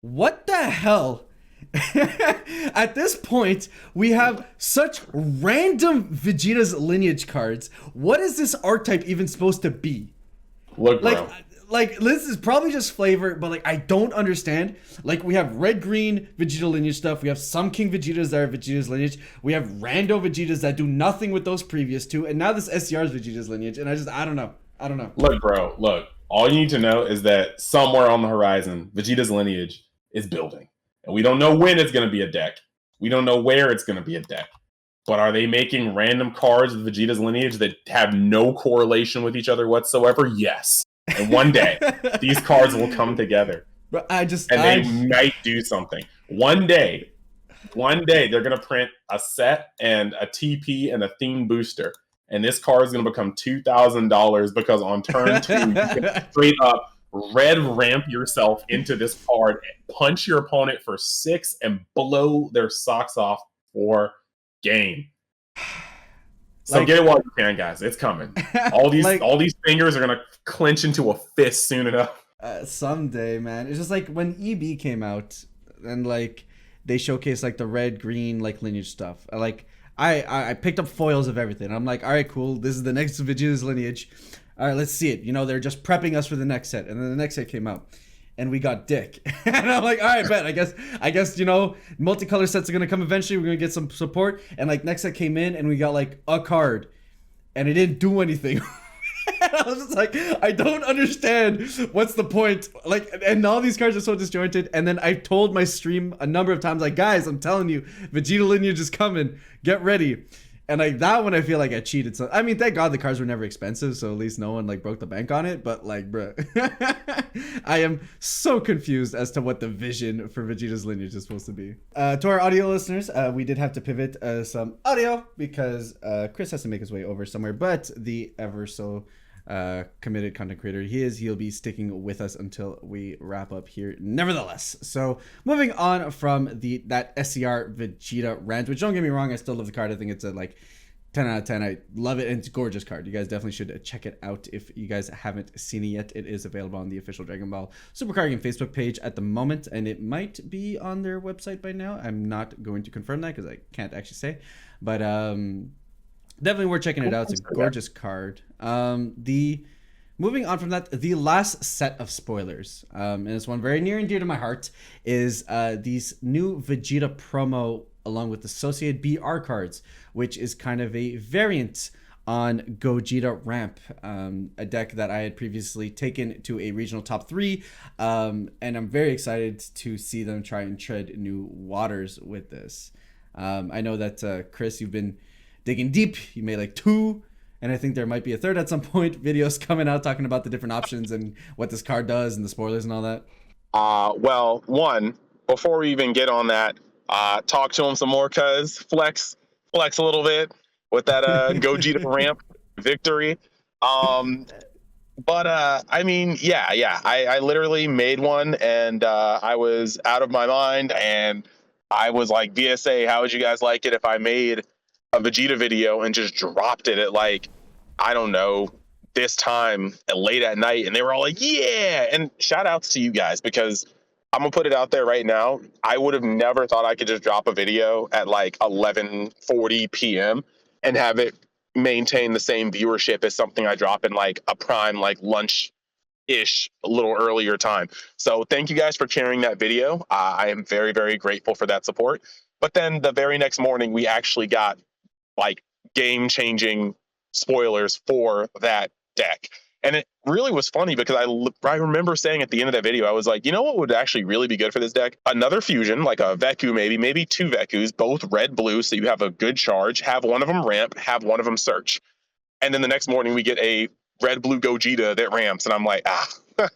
What the hell? At this point, we have such random Vegeta's lineage cards. What is this archetype even supposed to be? Look, bro. Like this is probably just flavor, but like I don't understand. Like, we have red-green Vegeta lineage stuff. We have some King Vegetas that are Vegeta's lineage. We have rando Vegetas that do nothing with those previous two, and now this SCR is Vegeta's lineage. And I don't know. Look, bro. Look. All you need to know is that somewhere on the horizon, Vegeta's lineage is building. And we don't know when it's going to be a deck. We don't know where it's going to be a deck. But are they making random cards with Vegeta's lineage that have no correlation with each other whatsoever? Yes. And one day, these cards will come together. But they might do something. One day, they're going to print a set and a TP and a theme booster. And this card is going to become $2,000 because on turn 2, you can straight up red ramp yourself into this card and punch your opponent for 6 and blow their socks off for game. So get it while you can, guys. It's coming. All these fingers are gonna clench into a fist soon enough. Someday, man. It's just like when EB came out and like they showcased like the red, green, like lineage stuff. I picked up foils of everything. I'm like, all right, cool. This is the next Vegeta's lineage. All right, let's see it. They're just prepping us for the next set. And then the next set came out, and we got Dick. And I'm like, all right, bet. I guess, multicolor sets are going to come eventually. We're going to get some support. And, like, next set came in, and we got, like, a card. And it didn't do anything. And I was just like, I don't understand. What's the point? Like, and all these cards are so disjointed. And then I told my stream a number of times, like, guys, I'm telling you, Vegeta lineage is coming. Get ready. And like that one, I feel like I cheated. So I mean, thank God the cards were never expensive, so at least no one like broke the bank on it. But like, bro, I am so confused as to what the vision for Vegeta's lineage is supposed to be. To our audio listeners, we did have to pivot some audio because Chris has to make his way over somewhere. But the ever so committed content creator he'll be sticking with us until we wrap up here nevertheless. So moving on from that SCR Vegeta rant, which don't get me wrong, I still love the card. I think it's a like 10 out of 10. I love it, and it's a gorgeous card. You guys definitely should check it out if you guys haven't seen it yet. It is available on the official Dragon Ball Super Card Game Facebook page at the moment, and it might be on their website by now. I'm not going to confirm that because I can't actually say, but definitely worth checking it out. It's a gorgeous card. The moving on from that, the last set of spoilers, and it's one very near and dear to my heart, is these new Vegeta promo along with associated BR cards, which is kind of a variant on Gogeta Ramp, a deck that I had previously taken to a regional top 3, and I'm very excited to see them try and tread new waters with this. I know that Chris, you've been digging deep. You made like 2, and I think there might be a 3rd at some point. Videos coming out talking about the different options and what this card does and the spoilers and all that. Well, one, before we even get on that, talk to him some more, cuz flex a little bit with that Gogeta ramp victory. But I mean, yeah, I literally made one, and I was out of my mind, and I was like, VSA, how would you guys like it if I made a Vegeta video and just dropped it at like, I don't know, this time late at night? And they were all like, yeah. And shout outs to you guys, because I'm gonna put it out there right now. I would have never thought I could just drop a video at like 11:40 p.m. and have it maintain the same viewership as something I drop in like a prime, like lunch ish, a little earlier time. So thank you guys for sharing that video. I am very, very grateful for that support. But then the very next morning, we actually got like game changing spoilers for that deck. And it really was funny because I remember saying at the end of that video, I was like, you know what would actually really be good for this deck? Another fusion, like a Veku, maybe 2 Vekus, both red, blue. So you have a good charge, have one of them ramp, have one of them search. And then the next morning we get a red, blue Gogeta that ramps. And I'm like, all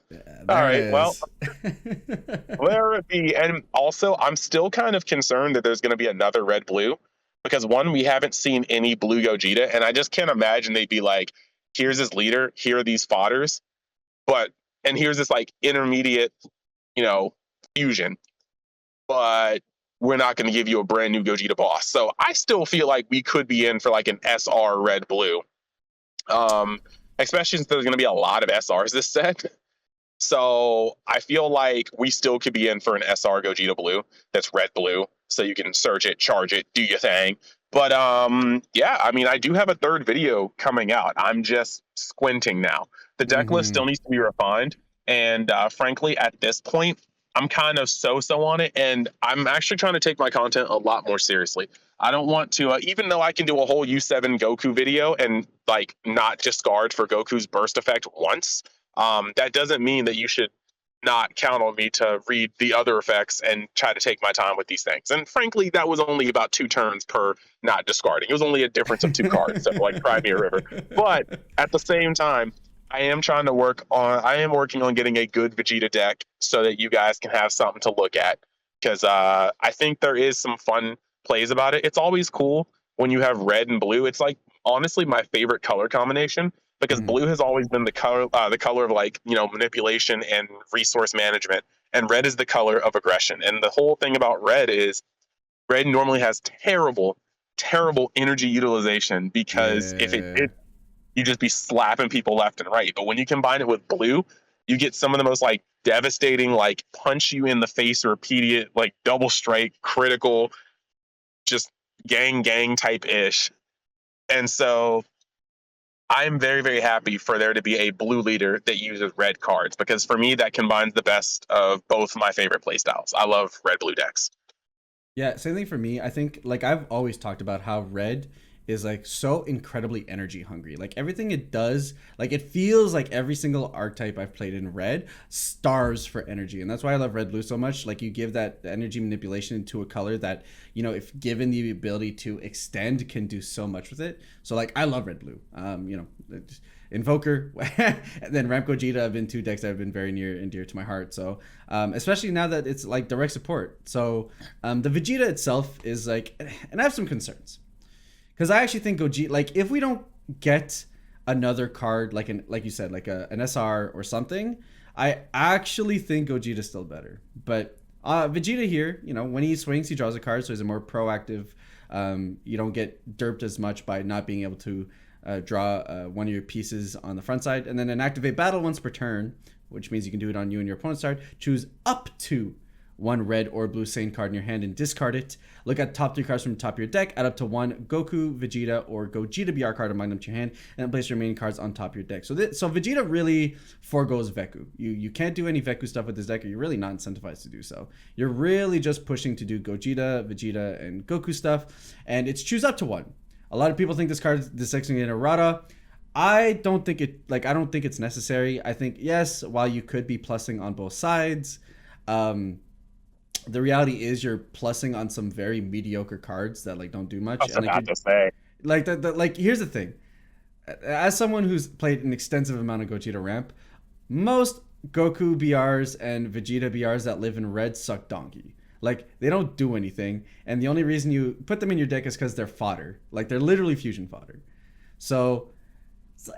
right, well, there it be. And also, I'm still kind of concerned that there's going to be another red, blue, because one, we haven't seen any blue Gogeta. And I just can't imagine they'd be like, here's his leader, here are these fodders, and here's this like intermediate, fusion, but we're not going to give you a brand new Gogeta boss. So I still feel like we could be in for like an SR red blue, especially since there's going to be a lot of SRs this set. So I feel like we still could be in for an SR Gogeta blue that's red blue, so you can search it, charge it, do your thing. But yeah, I mean, I do have a 3rd video coming out. I'm just squinting now. The deck list still needs to be refined, and frankly, at this point, I'm kind of so on it, and I'm actually trying to take my content a lot more seriously. I don't want to, even though I can do a whole U7 Goku video and like not discard for Goku's burst effect once, that doesn't mean that you should not count on me to read the other effects and try to take my time with these things. And frankly, that was only about 2 turns per not discarding. It was only a difference of 2 cards, so like Crimea River. But at the same time, I am working on getting a good Vegeta deck so that you guys can have something to look at. Because I think there is some fun plays about it. It's always cool when you have red and blue. It's like honestly my favorite color combination, because blue has always been the color of like, manipulation and resource management, and red is the color of aggression. And the whole thing about red is red normally has terrible energy utilization, because if it did, you just be slapping people left and right. But when you combine it with blue, you get some of the most like devastating, like punch you in the face repeated, like double strike, critical, just gang type ish. And so I'm very, very happy for there to be a blue leader that uses red cards, because for me, that combines the best of both my favorite playstyles. I love red-blue decks. Yeah, same thing for me. I think, like, I've always talked about how red is like so incredibly energy hungry. Like everything it does, like it feels like every single archetype I've played in red starves for energy. And that's why I love red blue so much. Like you give that energy manipulation into a color that, you know, if given the ability to extend, can do so much with it. So like I love red blue. You know, Invoker, and then Ramp Gogeta have been two decks that have been very near and dear to my heart. So, especially now that it's like direct support. So, the Vegeta itself is like, and I have some concerns because I actually think Gogeta, like if we don't get another card like you said, like an SR or something, I actually think Gogeta's still better. But Vegeta here, you know, when he swings, he draws a card, so he's a more proactive. You don't get derped as much by not being able to draw one of your pieces on the front side, and then an activate battle once per turn, which means you can do it on you and your opponent's side. Choose up to one red or blue Saiyan card in your hand and discard it. Look at top 3 cards from the top of your deck, add up to one Goku, Vegeta, or Gogeta BR card among them to your hand, and then place your remaining cards on top of your deck. So Vegeta really foregoes Veku. You can't do any Veku stuff with this deck, or you're really not incentivized to do so. You're really just pushing to do Gogeta, Vegeta, and Goku stuff, and it's choose up to one. A lot of people think this deck's gonna get errata. I don't think it's necessary. I think, yes, while you could be plussing on both sides, the reality is you're plussing on some very mediocre cards that like don't do much. I was about to say. Like here's the thing. As someone who's played an extensive amount of Gogeta ramp, most Goku BRs and Vegeta BRs that live in red suck donkey. Like, they don't do anything, and the only reason you put them in your deck is because they're fodder. Like, they're literally fusion fodder. So,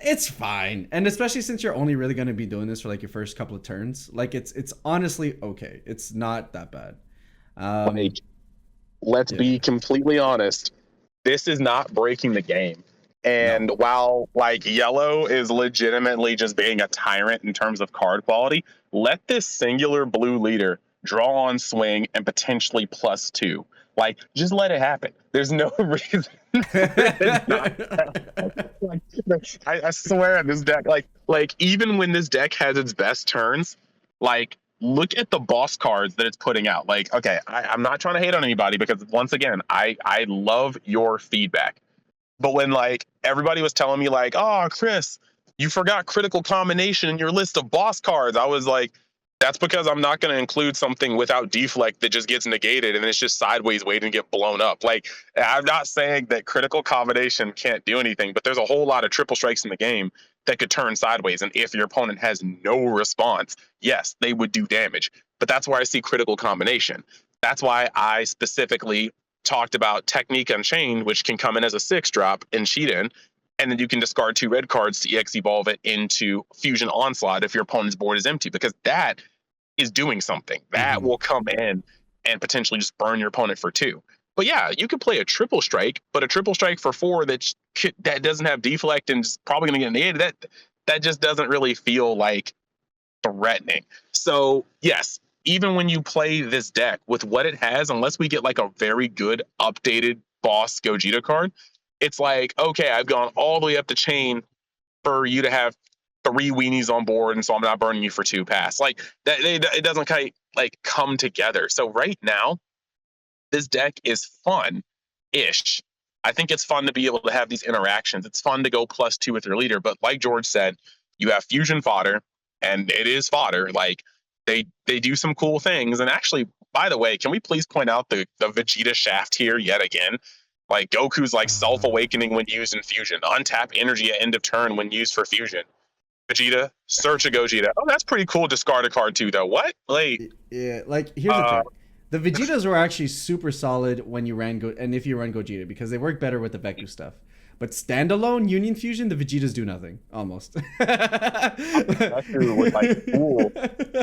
it's fine. And especially since you're only really going to be doing this for, like, your first couple of turns. Like, it's honestly okay. It's not that bad. Like, let's be completely honest. This is not breaking the game. And while, like, yellow is legitimately just being a tyrant in terms of card quality, let this singular blue leader draw on swing and potentially +2. Like, just let it happen. There's no reason. I swear this deck, like even when this deck has its best turns, like look at the boss cards that it's putting out. Like, okay, I'm not trying to hate on anybody because once again, I love your feedback. But when like everybody was telling me like, oh, Chris, you forgot critical combination in your list of boss cards, I was like, that's because I'm not going to include something without deflect that just gets negated and it's just sideways waiting to get blown up. Like, I'm not saying that critical combination can't do anything, but there's a whole lot of triple strikes in the game that could turn sideways. And if your opponent has no response, yes, they would do damage. But that's where I see critical combination. That's why I specifically talked about Technique Unchained, which can come in as a 6-drop and cheat in. And then you can discard 2 red cards to EX evolve it into Fusion Onslaught if your opponent's board is empty, because that is doing something. That will come in and potentially just burn your opponent for 2. But yeah, you could play a triple strike, but a triple strike for 4 that doesn't have deflect and is probably going to get negated. That just doesn't really feel like threatening. So yes, even when you play this deck with what it has, unless we get like a very good updated boss Gogeta card, it's like, okay, I've gone all the way up the chain for you to have 3 weenies on board, and so I'm not burning you for 2 pass. Like that, it doesn't kind of like come together. So right now, this deck is fun-ish. I think it's fun to be able to have these interactions. It's fun to go +2 with your leader, but like George said, you have fusion fodder, and it is fodder. Like they do some cool things. And actually, by the way, can we please point out the Vegeta shaft here yet again? Like Goku's like self-awakening when used in fusion. Untap energy at end of turn when used for fusion. Vegeta, search a Gogeta. Oh, that's pretty cool. Discard a card too, though. What? Like, yeah, like here's the thing. The Vegetas were actually super solid when you ran and if you run Gogeta, because they work better with the Veku stuff. But standalone Union Fusion, the Vegetas do nothing almost. Like, cool.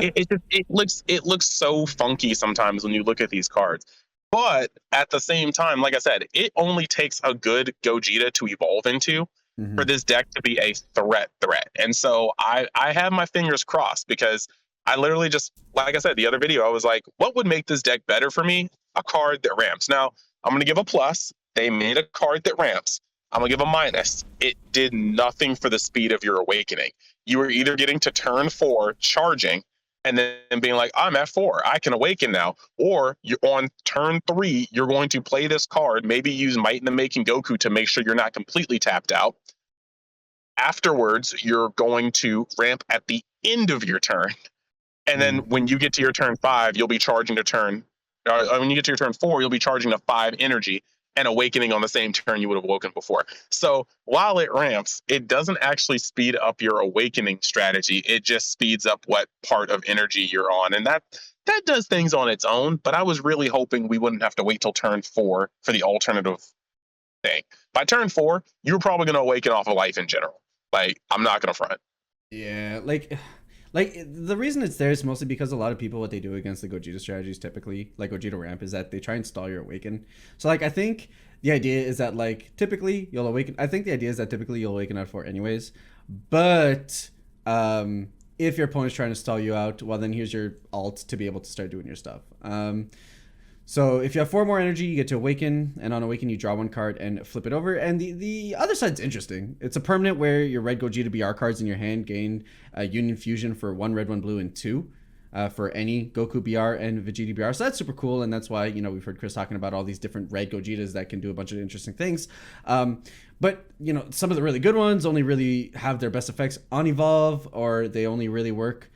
It looks so funky sometimes when you look at these cards. But at the same time, like I said, it only takes a good Gogeta to evolve into for this deck to be a threat. And so I have my fingers crossed, because I literally just, like I said, the other video, I was like, what would make this deck better for me? A card that ramps. Now, I'm going to give a plus. They made a card that ramps. I'm going to give a minus. It did nothing for the speed of your awakening. You were either getting to turn 4 charging and then being like, I'm at 4, I can awaken now. Or you're on turn 3, you're going to play this card, maybe use Might in the Making Goku to make sure you're not completely tapped out. Afterwards, you're going to ramp at the end of your turn. And then when you get to your turn 5, you'll be charging to turn. When you get to your turn 4, you'll be charging to 5 energy and awakening on the same turn you would have woken before. So while it ramps, it doesn't actually speed up your awakening strategy. It just speeds up what part of energy you're on, and that does things on its own. But I was really hoping we wouldn't have to wait till turn 4 for the alternative thing. By turn 4, you're probably going to awaken off of life in general. Like, I'm not going to front. Yeah, like the reason it's there is mostly because a lot of people, what they do against the Gogeta strategies typically, like Gogeta ramp, is that they try and stall your awaken. So like I think the idea is that like typically you'll awaken. I think the idea is that typically you'll awaken at 4 anyways. But if your opponent's trying to stall you out, well then here's your alt to be able to start doing your stuff. So if you have 4 more energy, you get to awaken, and on awaken you draw 1 card and flip it over. And the other side's interesting. It's a permanent where your red Gogeta BR cards in your hand gain Union Fusion for 1 red, 1 blue, and 2 for any Goku BR and Vegeta BR. So that's super cool, and that's why, you know, we've heard Chris talking about all these different red Gogetas that can do a bunch of interesting things. But, you know, some of the really good ones only really have their best effects on Evolve, or they only really work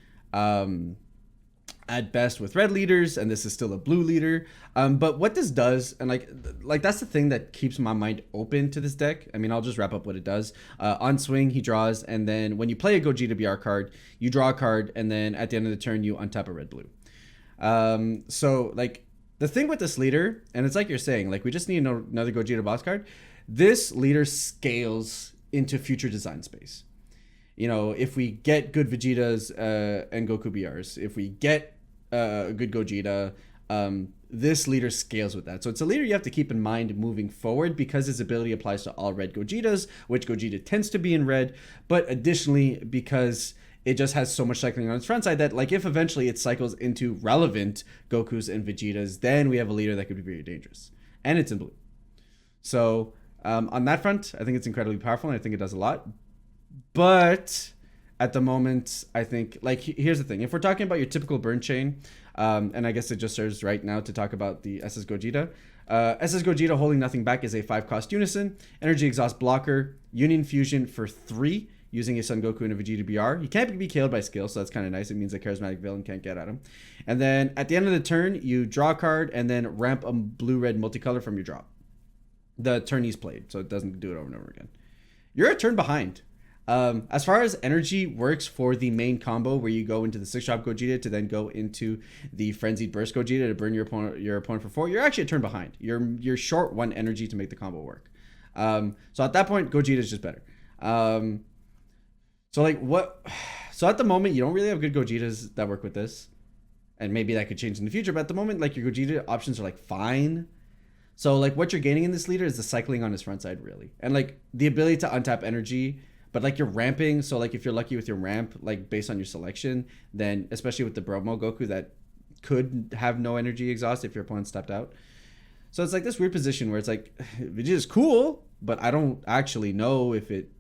at best with red leaders, and this is still a blue leader. But what this does, and like that's the thing that keeps my mind open to this deck. I mean, I'll just wrap up what it does. On swing, he draws, and then when you play a Gogeta BR card, you draw a card, and then at the end of the turn, you untap a red blue. So like the thing with this leader, and it's like you're saying, like we just need another Gogeta boss card. This leader scales into future design space. You know, if we get good Vegetas and Goku BRs, if we get a good Gogeta, this leader scales with that. So it's a leader you have to keep in mind moving forward, because its ability applies to all red Gogetas, which Gogeta tends to be in red, but additionally because it just has so much cycling on its front side that, like, if eventually it cycles into relevant Gokus and Vegetas, then we have a leader that could be very dangerous. And it's in blue. So on that front, I think it's incredibly powerful, and I think it does a lot. But at the moment, I think, like, here's the thing. If we're talking about your typical burn chain, and I guess it just serves right now to talk about the SS Gogeta. SS Gogeta holding nothing back is a 5-cost unison, energy exhaust blocker, Union Fusion for 3, using a Son Goku and a Vegeta BR. He can't be KO'd by skill, so that's kind of nice. It means a charismatic villain can't get at him. And then at the end of the turn, you draw a card and then ramp a blue-red multicolor from your drop. The turn he's played, so it doesn't do it over and over again. You're a turn behind. As far as energy works for the main combo, where you go into the 6-drop Gogeta to then go into the Frenzied Burst Gogeta to burn your opponent for 4, you're actually a turn behind. You're short 1 energy to make the combo work. So at that point, Gogeta is just better. So at the moment, you don't really have good Gogetas that work with this, and maybe that could change in the future. But at the moment, like, your Gogeta options are like fine. So like what you're gaining in this leader is the cycling on his front side, really, and like the ability to untap energy. But like you're ramping, so like if you're lucky with your ramp, like based on your selection, then especially with the Bromo Goku that could have no energy exhaust if your opponent stepped out. So it's like this weird position where it's like Vegeta's cool, but I don't actually know if it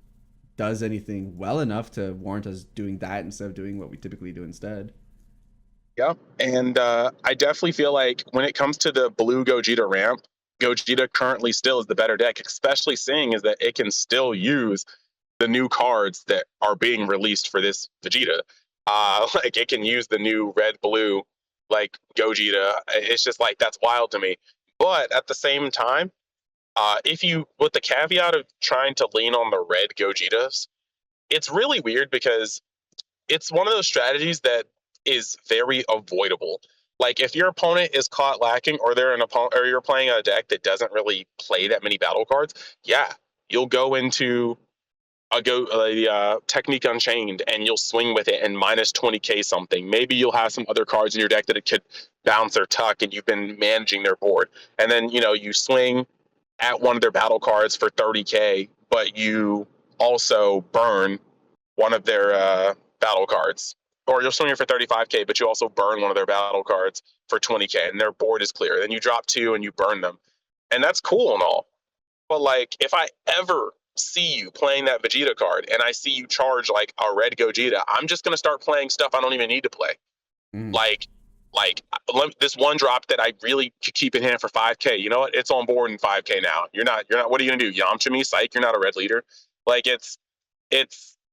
does anything well enough to warrant us doing that instead of doing what we typically do instead. Yeah, and I definitely feel like when it comes to the blue Gogeta ramp, Gogeta currently still is the better deck, especially seeing is that it can still use the new cards that are being released for this Vegeta. Like it can use the new red blue like Gogeta. It's just like that's wild to me. But at the same time, if you, with the caveat of trying to lean on the red Gogetas, it's really weird because it's one of those strategies that is very avoidable. Like if your opponent is caught lacking, or they're an opponent, or you're playing a deck that doesn't really play that many battle cards, yeah, you'll go into a Technique Unchained and you'll swing with it and minus 20k something. Maybe you'll have some other cards in your deck that it could bounce or tuck, and you've been managing their board. And then you swing at one of their battle cards for 30k, but you also burn one of their battle cards. Or you're swinging for 35k, but you also burn one of their battle cards for 20k, and their board is clear. Then you drop 2 and you burn them. And that's cool and all. But like, if I ever see you playing that Vegeta card and I see you charge like a red Gogeta, I'm just going to start playing stuff I don't even need to play. Mm. Like this one drop that I really could keep in hand for 5K. You know what? It's on board in 5K now. You're not. What are you gonna do? Yamcha me? Psych. You're not a red leader. Like it's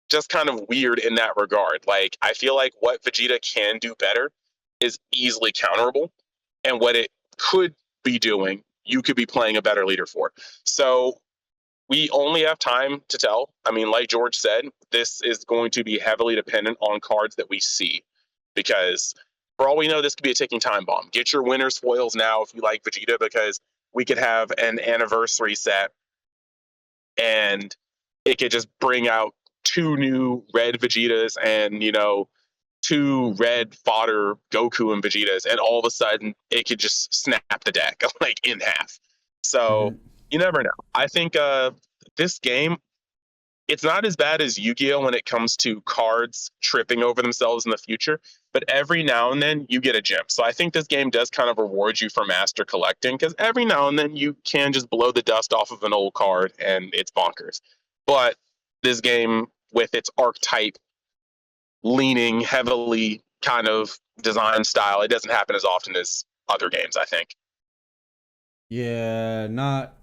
just kind of weird in that regard. Like I feel like what Vegeta can do better is easily counterable, and what it could be doing, you could be playing a better leader for. So we only have time to tell. I mean, like George said, this is going to be heavily dependent on cards that we see, because for all we know, this could be a ticking time bomb. Get your winner's foils now if you like Vegeta, because we could have an anniversary set and it could just bring out 2 new red Vegetas and, two red fodder Goku and Vegetas, and all of a sudden it could just snap the deck like in half. So you never know. I think this game, it's not as bad as Yu-Gi-Oh when it comes to cards tripping over themselves in the future, but every now and then you get a gem. So I think this game does kind of reward you for master collecting, because every now and then you can just blow the dust off of an old card and it's bonkers. But this game, with its archetype leaning heavily kind of design style, it doesn't happen as often as other games, I think. Yeah, not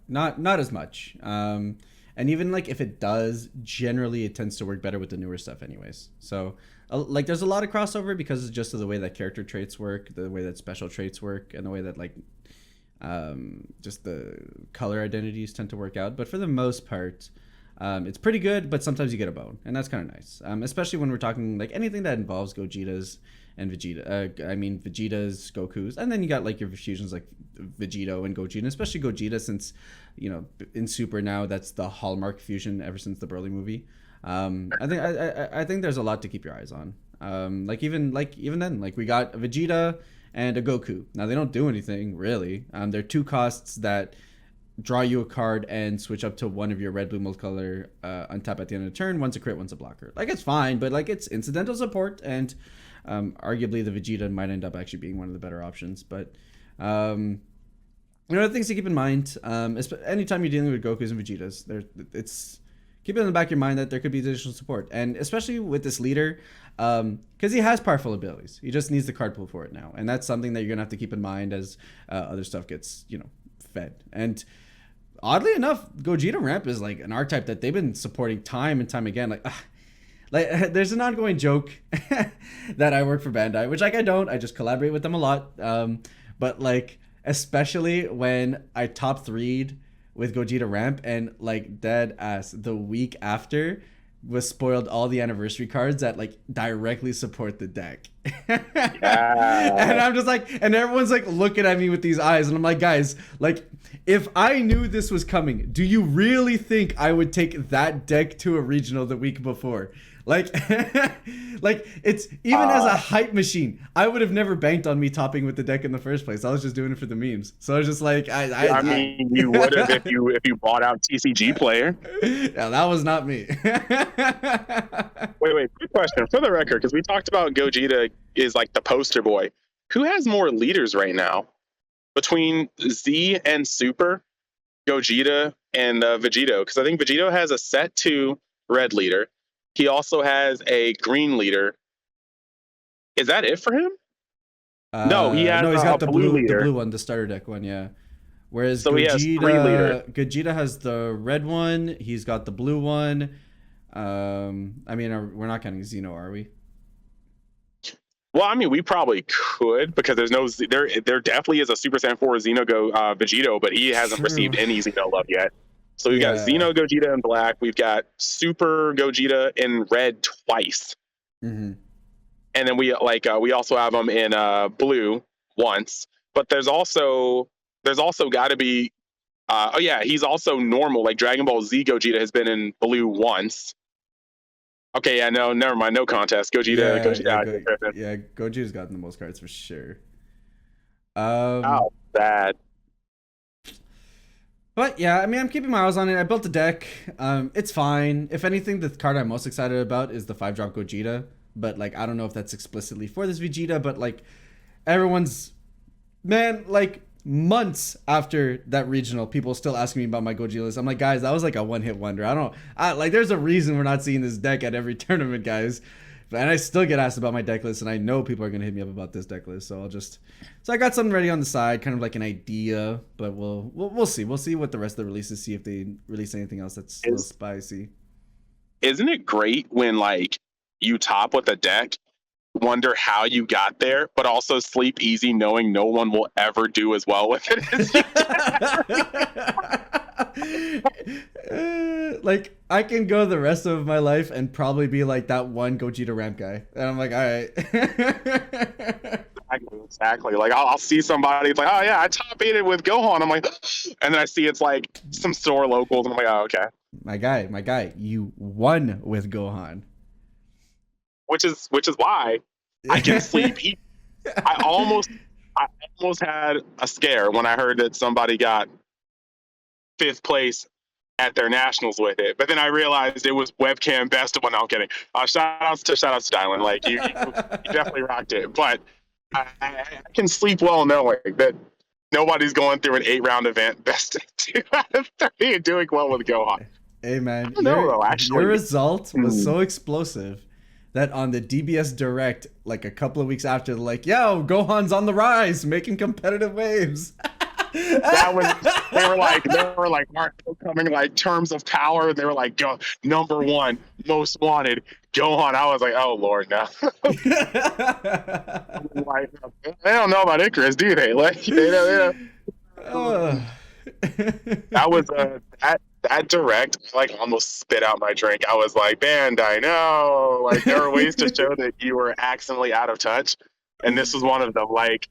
as much. And even like if it does, generally it tends to work better with the newer stuff, anyways. So like there's a lot of crossover because it's just of the way that character traits work, the way that special traits work, and the way that like just the color identities tend to work out. But for the most part, it's pretty good, but sometimes you get a bone, and that's kind of nice. Especially when we're talking like anything that involves Gojitas and Vegeta. I mean Vegeta's, Goku's, and then you got like your fusions like Vegito and Gogeta, especially Gogeta, since in Super now that's the hallmark fusion ever since the Broly movie. I think there's a lot to keep your eyes on. Even then, like we got a Vegeta and a Goku. Now they don't do anything really. They're 2 costs that draw you a card and switch up to one of your red, blue, multicolor untap at the end of the turn. One's a crit, one's a blocker. Like it's fine, but like it's incidental support, and arguably the Vegeta might end up actually being one of the better options. But the things to keep in mind, anytime you're dealing with Gokus and Vegetas, it's keep it in the back of your mind that there could be additional support, and especially with this leader, because he has powerful abilities. He just needs the card pool for it now, and that's something that you're gonna have to keep in mind as other stuff gets fed. And oddly enough, Gogeta Ramp is like an archetype that they've been supporting time and time again. Like there's an ongoing joke that I work for Bandai, which like I don't. I just collaborate with them a lot. But like especially when I top 3'd with Gogeta Ramp, and like dead ass the week after was spoiled all the anniversary cards that like directly support the deck. Yeah. And I'm just like, and everyone's like looking at me with these eyes, and I'm like, guys, like if I knew this was coming, do you really think I would take that deck to a regional the week before? Like, like it's even as a hype machine, I would have never banked on me topping with the deck in the first place. I was just doing it for the memes. So I was just like, I mean, you would have if you bought out TCG player. Yeah, that was not me. Wait, quick question for the record, because we talked about Gogeta is like the poster boy. Who has more leaders right now between Z and Super, Gogeta and Vegito? Because I think Vegito has a set 2 red leader. He also has a green leader. Is that it for him? No, he's got the blue one, the starter deck one, yeah. Whereas so Gogeta has the red one. He's got the blue one. I mean, we're not counting Xeno, are we? Well, I mean, we probably could, because there's no there definitely is a Super Saiyan 4 Vegito, but he hasn't received any Xeno love yet. So we've got Xeno Gogeta in black. We've got Super Gogeta in red twice. Mm-hmm. And then we also have them in blue once. But there's also got to be he's also normal. Like Dragon Ball Z Gogeta has been in blue once. Okay, yeah, no, never mind, no contest. Gogeta. Gogeta's gotten the most cards for sure. How bad. But yeah, I mean, I'm keeping my eyes on it. I built a deck. It's fine. If anything, the card I'm most excited about is the 5-drop Gogeta. But like, I don't know if that's explicitly for this Vegeta, but like, everyone's, man, like months after that regional, people still asking me about my Gogeta list. I'm like, guys, that was like a one-hit wonder. Like, there's a reason we're not seeing this deck at every tournament, guys. And I still get asked about my deck list, and I know people are gonna hit me up about this deck list. So I got something ready on the side, kind of like an idea, but we'll see. We'll see what the rest of the releases, see if they release anything else that's a little spicy. Isn't it great when like you top with a deck, wonder how you got there, but also sleep easy knowing no one will ever do as well with it as you. Like, I can go the rest of my life and probably be like that one Gogeta ramp guy, and I'm like, all right. Exactly. Like I'll see somebody, it's like, oh yeah, I top 8 with Gohan. I'm like, and then I see it's like some store locals, and I'm like, oh okay. My guy, you won with Gohan. Which is why I can sleep. I almost had a scare when I heard that somebody got 5th place at their nationals with it, but then I realized it was webcam best of one. No, I'm kidding. Shout outs to Dylan. Like you definitely rocked it. But I can sleep well knowing that nobody's going through an 8-round event best of 2 out of 3 and doing well with Gohan. Hey man, your result was so explosive that on the DBS Direct, like a couple of weeks after, like, yo, Gohan's on the rise, making competitive waves. That was they were like coming like terms of power, and they were like, go number 1 most wanted Gohan. I was like, oh lord, no. Like, they don't know about Icarus, do they? Like they don't. That was that direct, like almost spit out my drink. I was like, Bandai, no. Like there are ways to show that you were accidentally out of touch, and this was one of them. Like,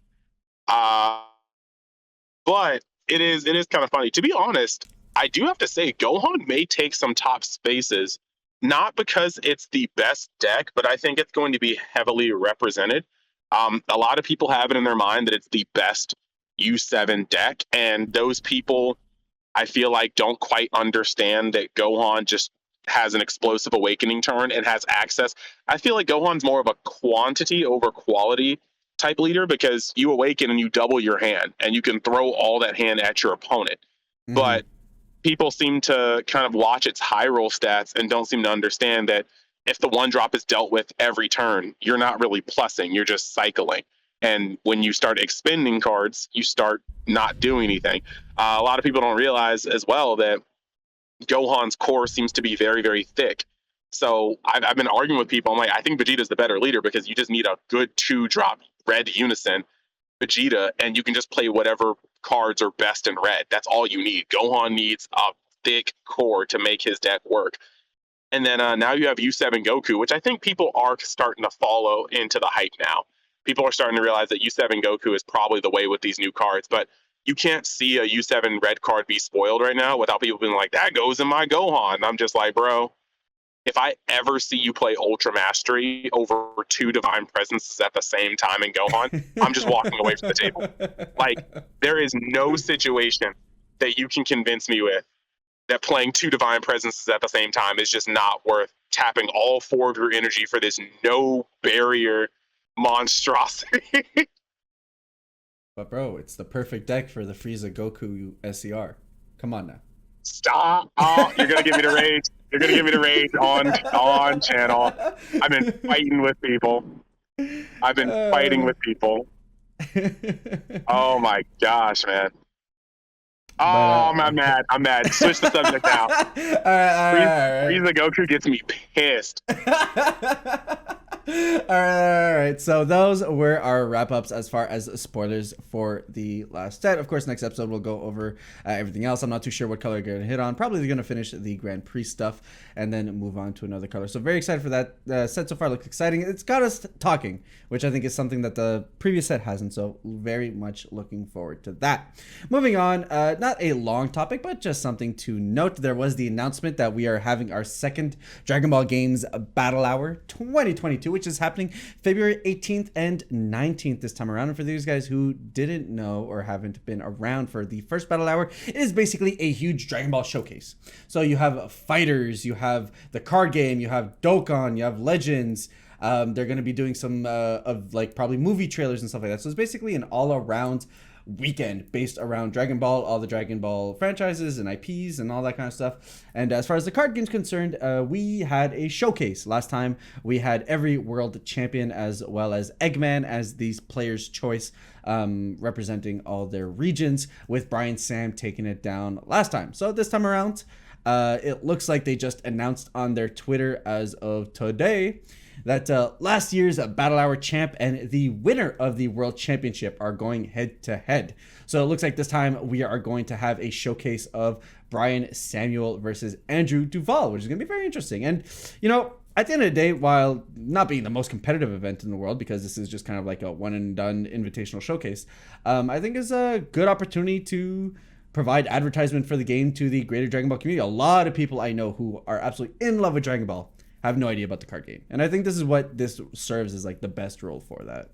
but it is kind of funny. To be honest, I do have to say Gohan may take some top spaces, not because it's the best deck, but I think it's going to be heavily represented. A lot of people have it in their mind that it's the best U7 deck, and those people, I feel like, don't quite understand that Gohan just has an explosive awakening turn and has access. I feel like Gohan's more of a quantity over quality type leader, because you awaken and you double your hand and you can throw all that hand at your opponent. Mm-hmm. But people seem to kind of watch its high roll stats and don't seem to understand that if the 1-drop is dealt with every turn, you're not really plussing, you're just cycling. And when you start expending cards, you start not doing anything. A lot of people don't realize as well that Gohan's core seems to be very, very thick. So I've been arguing with people. I'm like, I think Vegeta's the better leader, because you just need a good 2-drop red unison Vegeta, and you can just play whatever cards are best in red. That's all you need. Gohan needs a thick core to make his deck work. And then now you have U7 Goku, which I think people are starting to follow into the hype now. People are starting to realize that U7 Goku is probably the way with these new cards, but you can't see a U7 red card be spoiled right now without people being like, that goes in my Gohan. And I'm just like, bro, if I ever see you play Ultra Mastery over 2 Divine Presences at the same time in Gohan, I'm just walking away from the table. Like, there is no situation that you can convince me with that playing 2 Divine Presences at the same time is just not worth tapping all 4 of your energy for this no barrier monstrosity. But bro, it's the perfect deck for the Frieza Goku SCR. Come on now. Stop. Oh, you're gonna give me the rage. You're gonna give me the rage on channel. I've been fighting with people. Oh my gosh, man. Oh, I'm mad. Switch the subject now. All right. Frieza Goku gets me pissed. All right. So those were our wrap-ups as far as spoilers for the last set. Of course, next episode we'll go over everything else. I'm not too sure what color we're going to hit on. Probably going to finish the Grand Prix stuff and then move on to another color. So very excited for that. Set so far looks exciting. It's got us talking, which I think is something that the previous set hasn't. So very much looking forward to that. Moving on, not a long topic, but just something to note. There was the announcement that we are having our second Dragon Ball Games Battle Hour 2022, which is happening February 18th and 19th this time around. And for these guys who didn't know or haven't been around for the first Battle Hour, it is basically a huge Dragon Ball showcase. So you have fighters, you have the card game, you have Dokkan, you have Legends. They're going to be doing some of like probably movie trailers and stuff like that. So it's basically an all-around weekend based around Dragon Ball, all the Dragon Ball franchises and IPs and all that kind of stuff. And as far as the card game's concerned, we had a showcase. Last time we had every world champion as well as Eggman as these players' choice, representing all their regions, with Brian Sam taking it down last time. So this time around, it looks like they just announced on their Twitter as of today that last year's Battle Hour champ and the winner of the World Championship are going head to head. So it looks like this time we are going to have a showcase of Brian Samuel versus Andrew Duval, which is going to be very interesting. And, you know, at the end of the day, while not being the most competitive event in the world, because this is just kind of like a one and done invitational showcase, I think is a good opportunity to provide advertisement for the game to the greater Dragon Ball community. A lot of people I know who are absolutely in love with Dragon Ball have no idea about the card game. And I think this is what this serves as like the best role for that.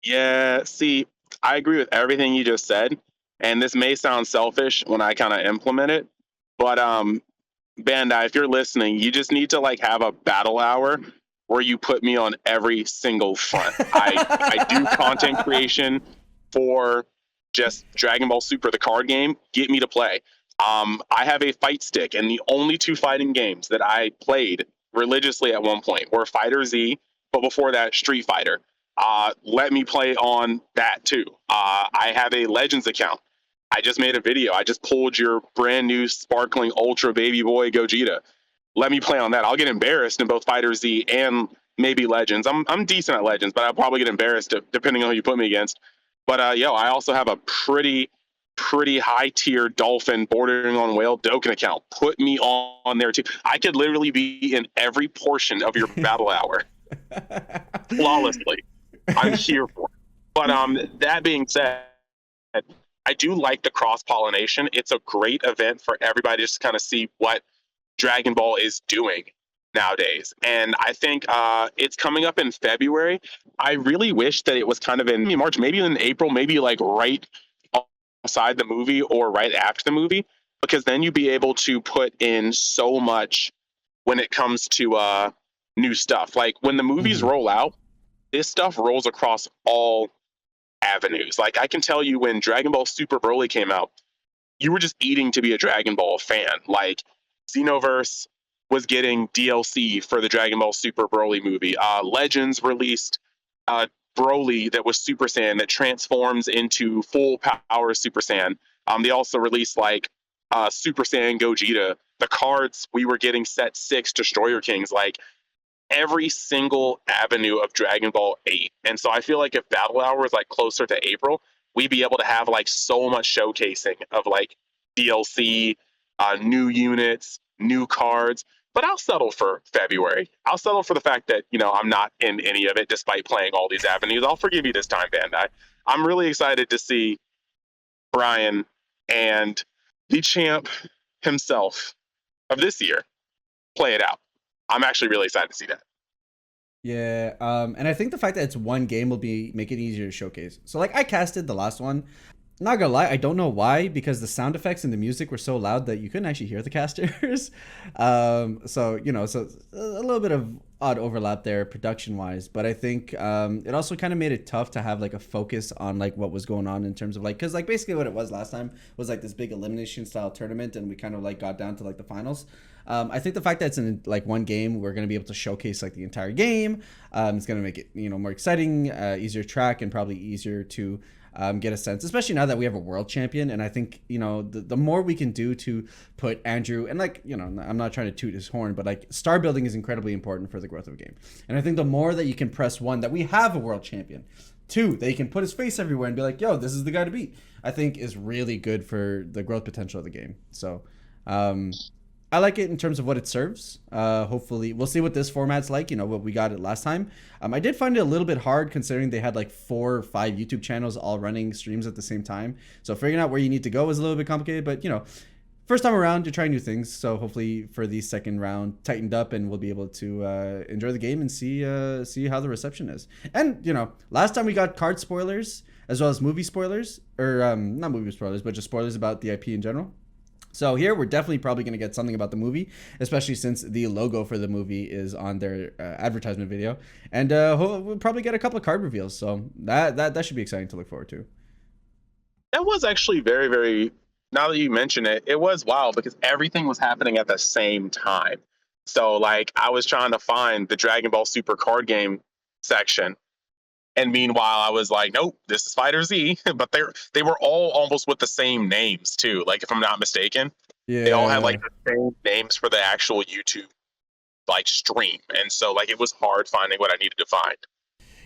Yeah, see, I agree with everything you just said. And this may sound selfish when I kind of implement it, but Bandai, if you're listening, you just need to like have a battle hour where you put me on every single front. I do content creation for just Dragon Ball Super, the card game. Get me to play. I have a fight stick, and the only two fighting games that I played religiously at one point were Fighter Z, but before that, Street Fighter. Let me play on that too. I have a Legends account. I just made a video. I just pulled your brand new sparkling ultra baby boy Gogeta. Let me play on that. I'll get embarrassed in both Fighter Z and maybe Legends. I'm decent at Legends, but I'll probably get embarrassed depending on who you put me against. But I also have a pretty high tier dolphin bordering on whale Dokkan account. Put me on there too. I could literally be in every portion of your battle hour flawlessly. I'm here for it. But that being said, I do like the cross pollination. It's a great event for everybody to just kind of see what Dragon Ball is doing nowadays. And I think it's coming up in February. I really wish that it was kind of in March, maybe in April, maybe like right outside the movie or right after the movie, because then you'd be able to put in so much when it comes to new stuff. Like when the movies roll out, this stuff rolls across all avenues. Like I can tell you when Dragon Ball Super Broly came out, you were just eating to be a Dragon Ball fan. Like Xenoverse was getting DLC for the Dragon Ball Super Broly movie. Legends released Broly that was Super Saiyan that transforms into full power Super Saiyan. They also released like Super Saiyan Gogeta. The cards we were getting set 6 Destroyer Kings. Like every single avenue of Dragon Ball 8. And so I feel like if Battle Hour is like closer to April, we'd be able to have like so much showcasing of like DLC, new units, new cards. But I'll settle for February. I'll settle for the fact that, you know, I'm not in any of it despite playing all these avenues. I'll forgive you this time, Bandai. I'm really excited to see Brian and the champ himself of this year play it out. I'm actually really excited to see that. Yeah, and I think the fact that it's one game will make it easier to showcase. So like I casted the last one. Not gonna lie, I don't know why, because the sound effects and the music were so loud that you couldn't actually hear the casters. So you know, so a little bit of odd overlap there production wise, but I think it also kind of made it tough to have like a focus on like what was going on in terms of like, because like basically what it was last time was like this big elimination style tournament, and we kind of like got down to like the finals. I think the fact that it's in like one game, we're going to be able to showcase like the entire game. It's going to make it, you know, more exciting, easier to track, and probably easier to get a sense, especially now that we have a world champion. And I think, you know, the more we can do to put Andrew, and like, you know, I'm not trying to toot his horn, but like star building is incredibly important for the growth of a game. And I think the more that you can press one, that we have a world champion, two, they can put his face everywhere and be like, yo, this is the guy to beat, I think is really good for the growth potential of the game. So, I like it in terms of what it serves. Hopefully, we'll see what this format's like, you know, what we got it last time. I did find it a little bit hard considering they had like 4 or 5 YouTube channels all running streams at the same time. So figuring out where you need to go was a little bit complicated, but you know, first time around, you're trying new things. So hopefully for the second round, tightened up, and we'll be able to enjoy the game and see how the reception is. And, you know, last time we got card spoilers as well as movie spoilers, or not movie spoilers, but just spoilers about the IP in general. So here we're definitely probably going to get something about the movie, especially since the logo for the movie is on their advertisement video, and we'll probably get a couple of card reveals. So that should be exciting to look forward to. That was actually very, very. Now that you mention it, it was wild because everything was happening at the same time. So like I was trying to find the Dragon Ball Super card game section, and meanwhile I was like, nope, this is Fighter Z. But they were all almost with the same names too. Like if I'm not mistaken, they all had like the same names for the actual YouTube like stream, and so like it was hard finding what I needed to find.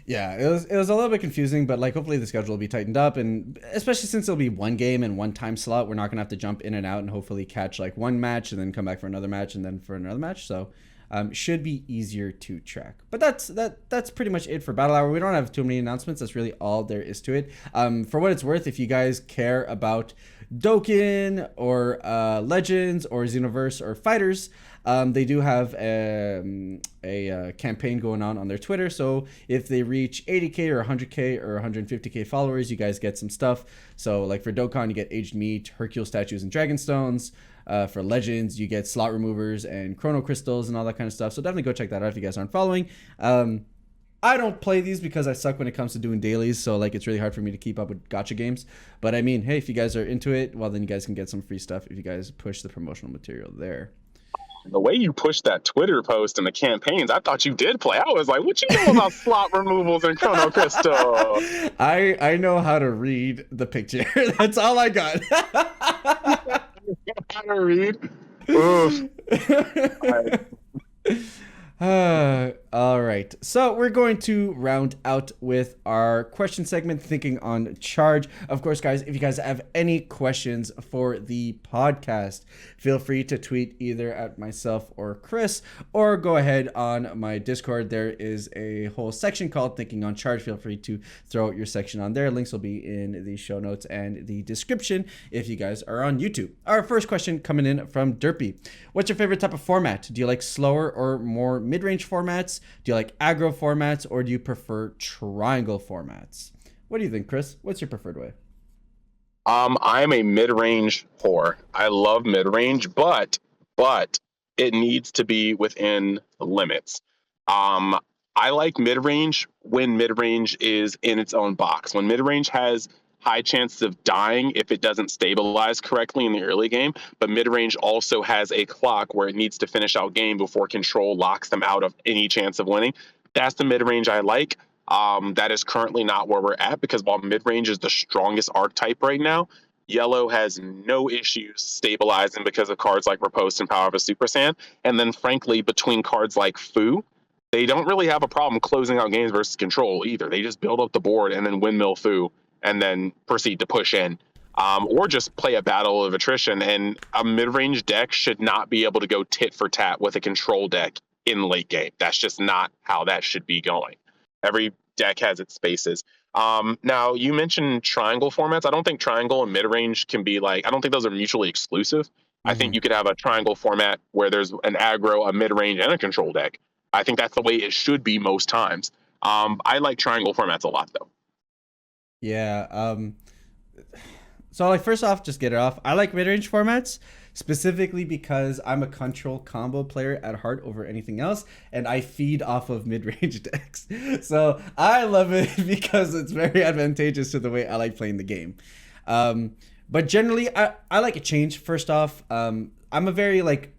Yeah, it was a little bit confusing, but like hopefully the schedule will be tightened up, and especially since it'll be one game and one time slot, we're not gonna have to jump in and out and hopefully catch like one match and then come back for another match and then for another match. So should be easier to track. But that's pretty much it for Battle Hour. We don't have too many announcements. That's really all there is to it. For what it's worth, if you guys care about Dokkan or Legends or Xenoverse or Fighters, they do have a campaign going on their Twitter. So if they reach 80K or 100K or 150K followers, you guys get some stuff. So like for Dokkan, you get aged meat, Hercule statues, and dragon stones. For Legends, you get slot removers and chrono crystals and all that kind of stuff. So definitely go check that out if you guys aren't following. I don't play these because I suck when it comes to doing dailies, so like it's really hard for me to keep up with gacha games. But I mean, hey, if you guys are into it, well then you guys can get some free stuff if you guys push the promotional material there. The way you pushed that Twitter post and the campaigns, I thought you did play. I was like, what you know about slot removals and chrono crystal? I know how to read the picture. That's all I got. How to read? All right, so we're going to round out with our question segment, Thinking on Charge. Of course, guys, if you guys have any questions for the podcast, feel free to tweet either at myself or Chris, or go ahead on my Discord. There is a whole section called Thinking on Charge. Feel free to throw out your section on there. Links will be in the show notes and the description if you guys are on YouTube. Our first question coming in from Derpy. What's your favorite type of format? Do you like slower or more mid-range formats? Do you like aggro formats, or do you prefer triangle formats? What do you think, Chris? What's your preferred way? I'm a mid-range whore. I love mid-range, but it needs to be within limits. I like mid-range when mid-range is in its own box. When mid-range has high chances of dying if it doesn't stabilize correctly in the early game, but mid-range also has a clock where it needs to finish out game before control locks them out of any chance of winning. That's the mid-range I like. That is currently not where we're at, because while mid-range is the strongest archetype right now, yellow has no issues stabilizing because of cards like Riposte and Power of a Super Saiyan. And then frankly, between cards like Fu, they don't really have a problem closing out games versus control either. They just build up the board and then windmill Fu and then proceed to push in, or just play a battle of attrition. And a mid-range deck should not be able to go tit for tat with a control deck in late game. That's just not how that should be going. Every deck has its spaces. Now, you mentioned triangle formats. I don't think triangle and mid-range can be like, I don't think those are mutually exclusive. Mm-hmm. I think you could have a triangle format where there's an aggro, a mid-range, and a control deck. I think that's the way it should be most times. I like triangle formats a lot, though. Yeah. So like first off, just get it off. I like mid-range formats specifically because I'm a control combo player at heart over anything else, and I feed off of mid-range decks. So I love it because it's very advantageous to the way I like playing the game. But generally, I like a change. First off, I'm a very like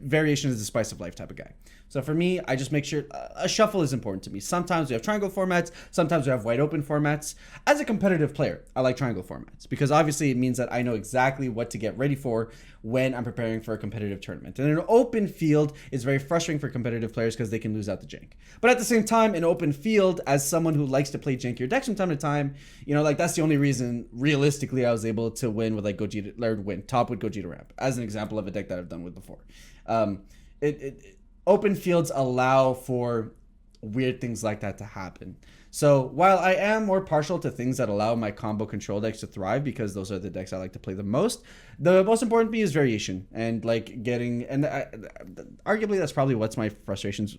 variation is the spice of life type of guy. So for me, I just make sure a shuffle is important to me. Sometimes we have triangle formats. Sometimes we have wide open formats. As a competitive player, I like triangle formats because obviously it means that I know exactly what to get ready for when I'm preparing for a competitive tournament. And an open field is very frustrating for competitive players because they can lose out the jank. But at the same time, an open field, as someone who likes to play jankier decks from time to time, you know, like that's the only reason realistically I was able to win with like Gogeta, or win top with Gogeta ramp, as an example of a deck that I've done with before. Open fields allow for weird things like that to happen. So while I am more partial to things that allow my combo control decks to thrive, because those are the decks I like to play the most important to me is variation and like getting, and arguably that's probably what's my frustrations.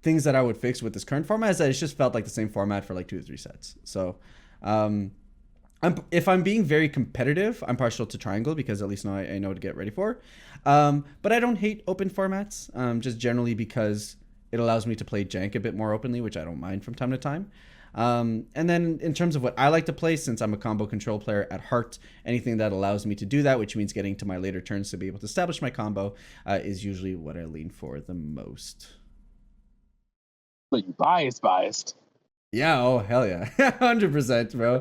Things that I would fix with this current format is that it's just felt like the same format for like 2 to 3 sets. So If I'm being very competitive, I'm partial to triangle because at least now I know what to get ready for. But I don't hate open formats, just generally because it allows me to play jank a bit more openly, which I don't mind from time to time. And then in terms of what I like to play, since I'm a combo control player at heart, anything that allows me to do that, which means getting to my later turns to be able to establish my combo, is usually what I lean for the most. So you biased. Yeah, oh hell yeah. 100%, bro.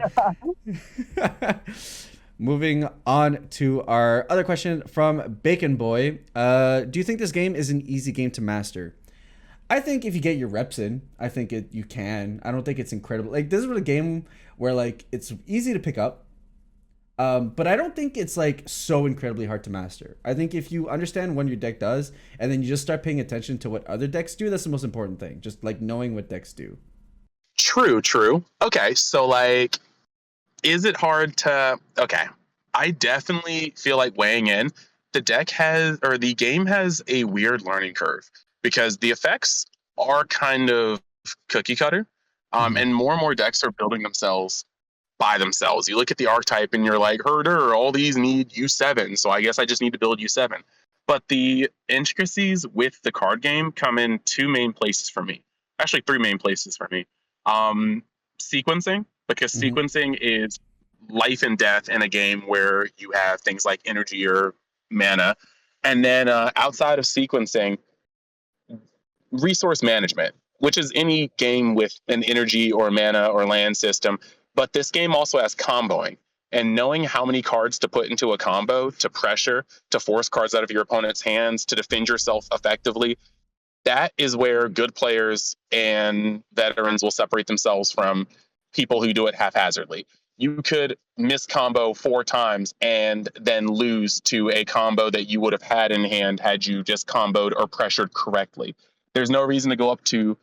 Moving on to our other question from Bacon Boy. Do you think this game is an easy game to master? I think if you get your reps in, I think you can. I don't think it's incredible. Like, this is a game where like it's easy to pick up. But I don't think it's like so incredibly hard to master. I think if you understand what your deck does and then you just start paying attention to what other decks do, that's the most important thing. Just like knowing what decks do. True. Okay, so like, is it hard to? Okay, I definitely feel like weighing in. The game has a weird learning curve because the effects are kind of cookie cutter, Mhm. and more decks are building themselves by themselves. You look at the archetype and you're like, herder, all these need U7, so I guess I just need to build U7. But the intricacies with the card game come in two main places for me. Actually, three main places for me. Um, Sequencing, because Mhm. sequencing is life and death in a game where you have things like energy or mana. And then outside of sequencing, resource management, which is any game with an energy or mana or land system. But this game also has comboing. And knowing how many cards to put into a combo to pressure, to force cards out of your opponent's hands, to defend yourself effectively, that is where good players and veterans will separate themselves from people who do it haphazardly. You could miss combo 4 times and then lose to a combo that you would have had in hand had you just comboed or pressured correctly. There's no reason to go up to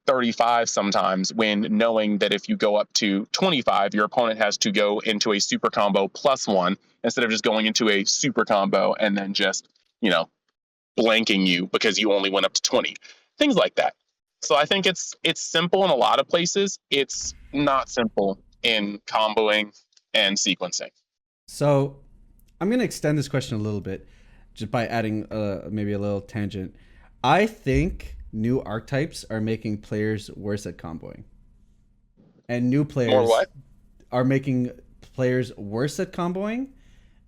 35 sometimes when knowing that if you go up to 25, your opponent has to go into a super combo +1 instead of just going into a super combo and then just, you know, blanking you because you only went up to 20. Things like that. So I think it's simple in a lot of places. It's not simple in comboing and sequencing. So I'm gonna extend this question a little bit, just by adding maybe a little tangent. I think new archetypes are making players worse at comboing, and new More players what? are making players worse at comboing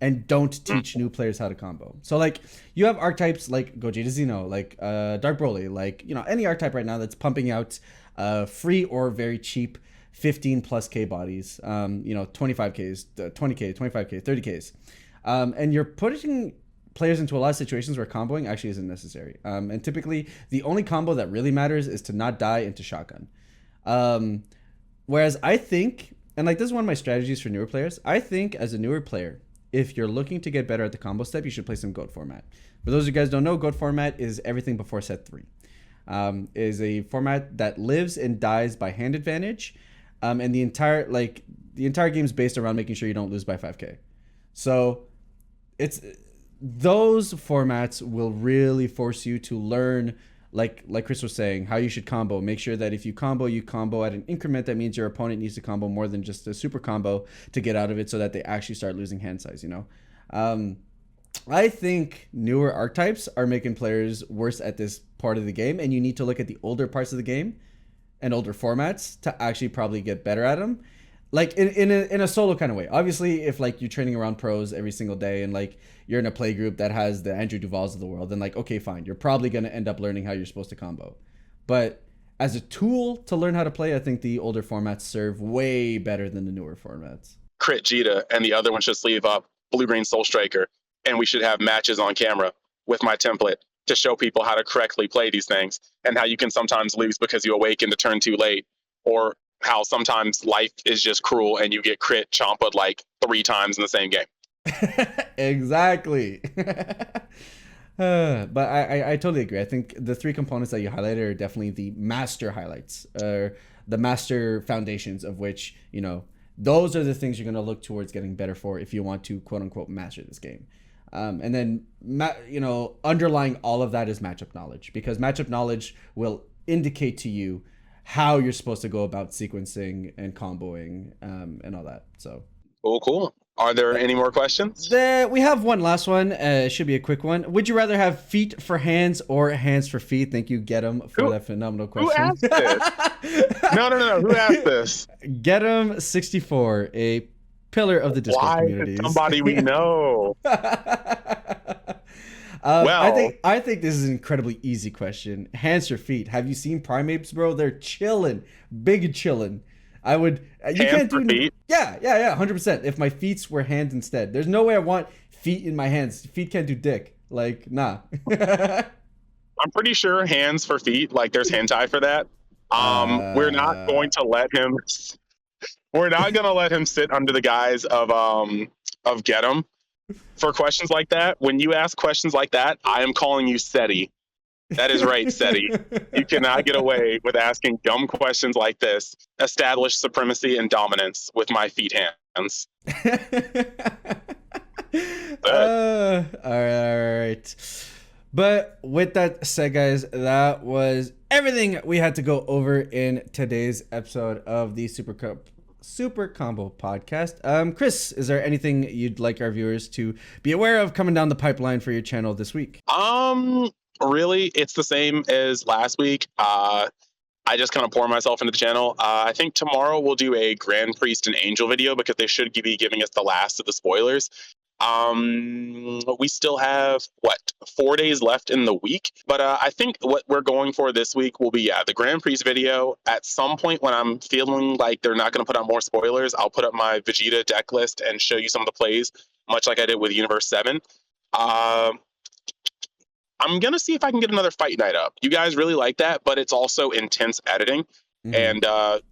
and don't Mm. teach new players how to combo. So like you have archetypes like Gogeta Xeno, like Dark Broly, like any archetype right now that's pumping out free or very cheap 15 plus K bodies, 25Ks, 20K, 25K, 30Ks. And you're putting players into a lot of situations where comboing actually isn't necessary. And typically the only combo that really matters is to not die into shotgun. Um, Whereas I think, and like this is one of my strategies for newer players, I think as a newer player, if you're looking to get better at the combo step, you should play some GOAT format. For those of you guys who don't know, GOAT format is everything before set 3. Is a format that lives and dies by hand advantage, and the entire game is based around making sure you don't lose by 5K. So it's those formats will really force you to learn, like Chris was saying, how you should combo. Make sure that if you combo at an increment that means your opponent needs to combo more than just a super combo to get out of it, so that they actually start losing hand size. Um, I think newer archetypes are making players worse at this part of the game, and you need to look at the older parts of the game and older formats to actually probably get better at them, like in a solo kind of way. Obviously, if like you're training around pros every single day and like you're in a play group that has the Andrew Duvals of the world, then like okay, fine, you're probably going to end up learning how you're supposed to combo. But as a tool to learn how to play, I think the older formats serve way better than the newer formats. Crit Jita and the other one should sleeve up Blue Green Soul Striker. And we should have matches on camera with my template to show people how to correctly play these things and how you can sometimes lose because you awaken to turn too late, or how sometimes life is just cruel and you get crit chomped like 3 times in the same game. Exactly. But I totally agree. I think the three components that you highlighted are definitely the master highlights, or the master foundations of which, those are the things you're going to look towards getting better for if you want to quote unquote master this game. And then, underlying all of that is matchup knowledge, because matchup knowledge will indicate to you how you're supposed to go about sequencing and comboing, and all that. So Cool. Are there any more questions? We have one last one. It should be a quick one. Would you rather have feet for hands or hands for feet? Thank you, Get 'em, for that phenomenal question. Who asked this? No. Who asked this? Get 'em 64, a pillar of the Discord community. Somebody we know. I think this is an incredibly easy question. Hands or feet? Have you seen primates, bro? They're chilling, big chilling. I would. You hands can't do. For feet? Yeah, 100%. If my feet were hands instead, there's no way I want feet in my hands. Feet can't do dick. Like, nah. I'm pretty sure hands for feet. Like, there's hentai for that. We're not going to let him. We're not going to let him sit under the guise of Get 'em for questions like that. When you ask questions like that, I am calling you SETI. That is right, SETI. You cannot get away with asking dumb questions like this. Establish supremacy and dominance with my feet hands. All right. But with that said, guys, that was everything we had to go over in today's episode of the Super Combo podcast. Chris, is there anything you'd like our viewers to be aware of coming down the pipeline for your channel this week? Really, it's the same as last week. I just kind of pour myself into the channel. I think tomorrow we'll do a Grand Priest and Angel video because they should be giving us the last of the spoilers. We still have 4 days left in the week, but I think what we're going for this week will be the Grand Priest video. At some point when I'm feeling like they're not going to put out more spoilers, I'll put up my Vegeta deck list and show you some of the plays, much like I did with Universe 7. I'm going to see if I can get another fight night up. You guys really like that, but it's also intense editing. Mm-hmm. And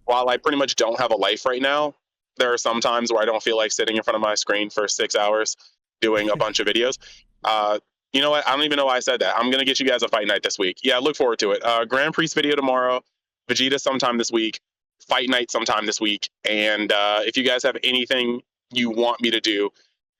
while I pretty much don't have a life right now, there are some times where I don't feel like sitting in front of my screen for 6 hours doing a bunch of videos. You know what? I don't even know why I said that. I'm going to get you guys a fight night this week. Yeah, look forward to it. Grand Priest video tomorrow, Vegeta sometime this week, fight night sometime this week. And if you guys have anything you want me to do,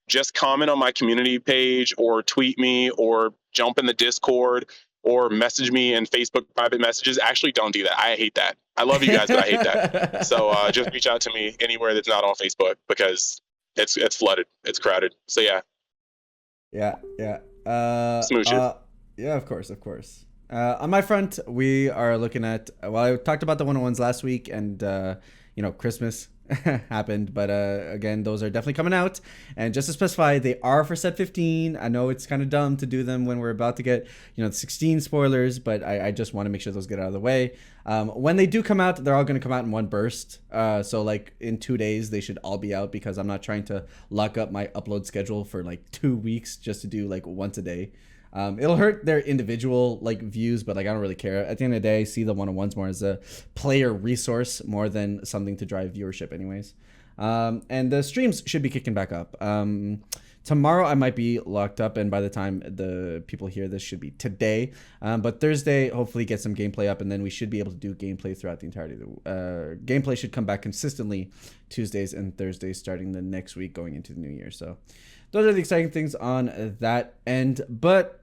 just comment on my community page or tweet me or jump in the Discord or message me in Facebook private messages. Actually, don't do that. I hate that. I love you guys, but I hate that. So just reach out to me anywhere that's not on Facebook because it's flooded. It's crowded. So yeah. Yeah. Smooches. Yeah, of course. On my front, we are looking at, I talked about the 101s last week and, Christmas happened, but again, those are definitely coming out. And just to specify, they are for set 15. I know it's kind of dumb to do them when we're about to get, 16 spoilers, but I just want to make sure those get out of the way. When they do come out, they're all going to come out in one burst. So like in 2 days, they should all be out because I'm not trying to lock up my upload schedule for like 2 weeks just to do like once a day. It'll hurt their individual views, but I don't really care. At the end of the day, I see the 101s more as a player resource more than something to drive viewership anyways. And the streams should be kicking back up. Tomorrow I might be locked up, and by the time the people hear this should be today. But Thursday, hopefully get some gameplay up, and then we should be able to do gameplay throughout the entirety of the gameplay should come back consistently Tuesdays and Thursdays starting the next week going into the new year. So those are the exciting things on that end. But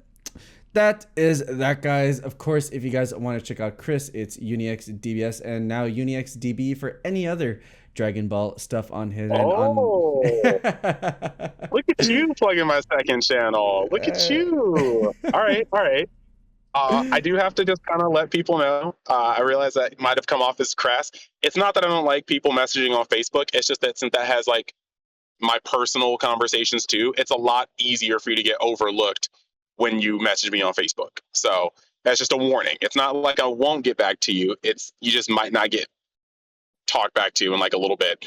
that is that, guys. Of course, if you guys want to check out Chris, it's UniXDBS and now UniXDB for any other Dragon Ball stuff on his end. Look at you plugging my second channel. Look at you. All right. I do have to just kind of let people know. I realize that might have come off as crass. It's not that I don't like people messaging on Facebook. It's just that since that has my personal conversations too, it's a lot easier for you to get overlooked when you message me on Facebook. So that's just a warning. It's not like I won't get back to you. It's you just might not get talked back to in a little bit,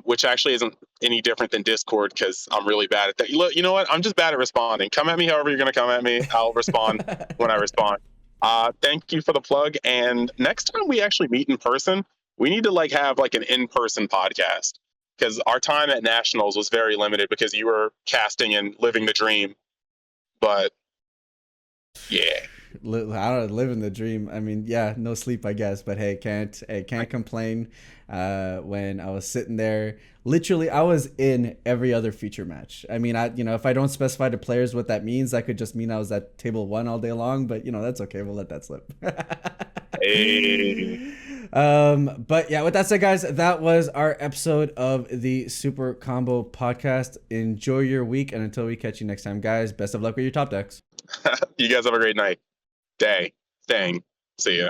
which actually isn't any different than Discord because I'm really bad at that. Look, you know what? I'm just bad at responding. Come at me however you're going to come at me. I'll respond when I respond. Thank you for the plug. And next time we actually meet in person, we need to have an in-person podcast because our time at Nationals was very limited because you were casting and living the dream. But yeah, I don't know, living the dream. I mean, yeah, no sleep, I guess, but hey, can't complain. When I was sitting there, literally, I was in every other feature match. I mean, if I don't specify to players what that means, that could just mean I was at table 1 all day long. But that's okay. We'll let that slip. Hey. But yeah, with that said, guys, that was our episode of the Super Combo Podcast. Enjoy your week, and until we catch you next time, guys, best of luck with your top decks. You guys have a great night, day, thing. See ya.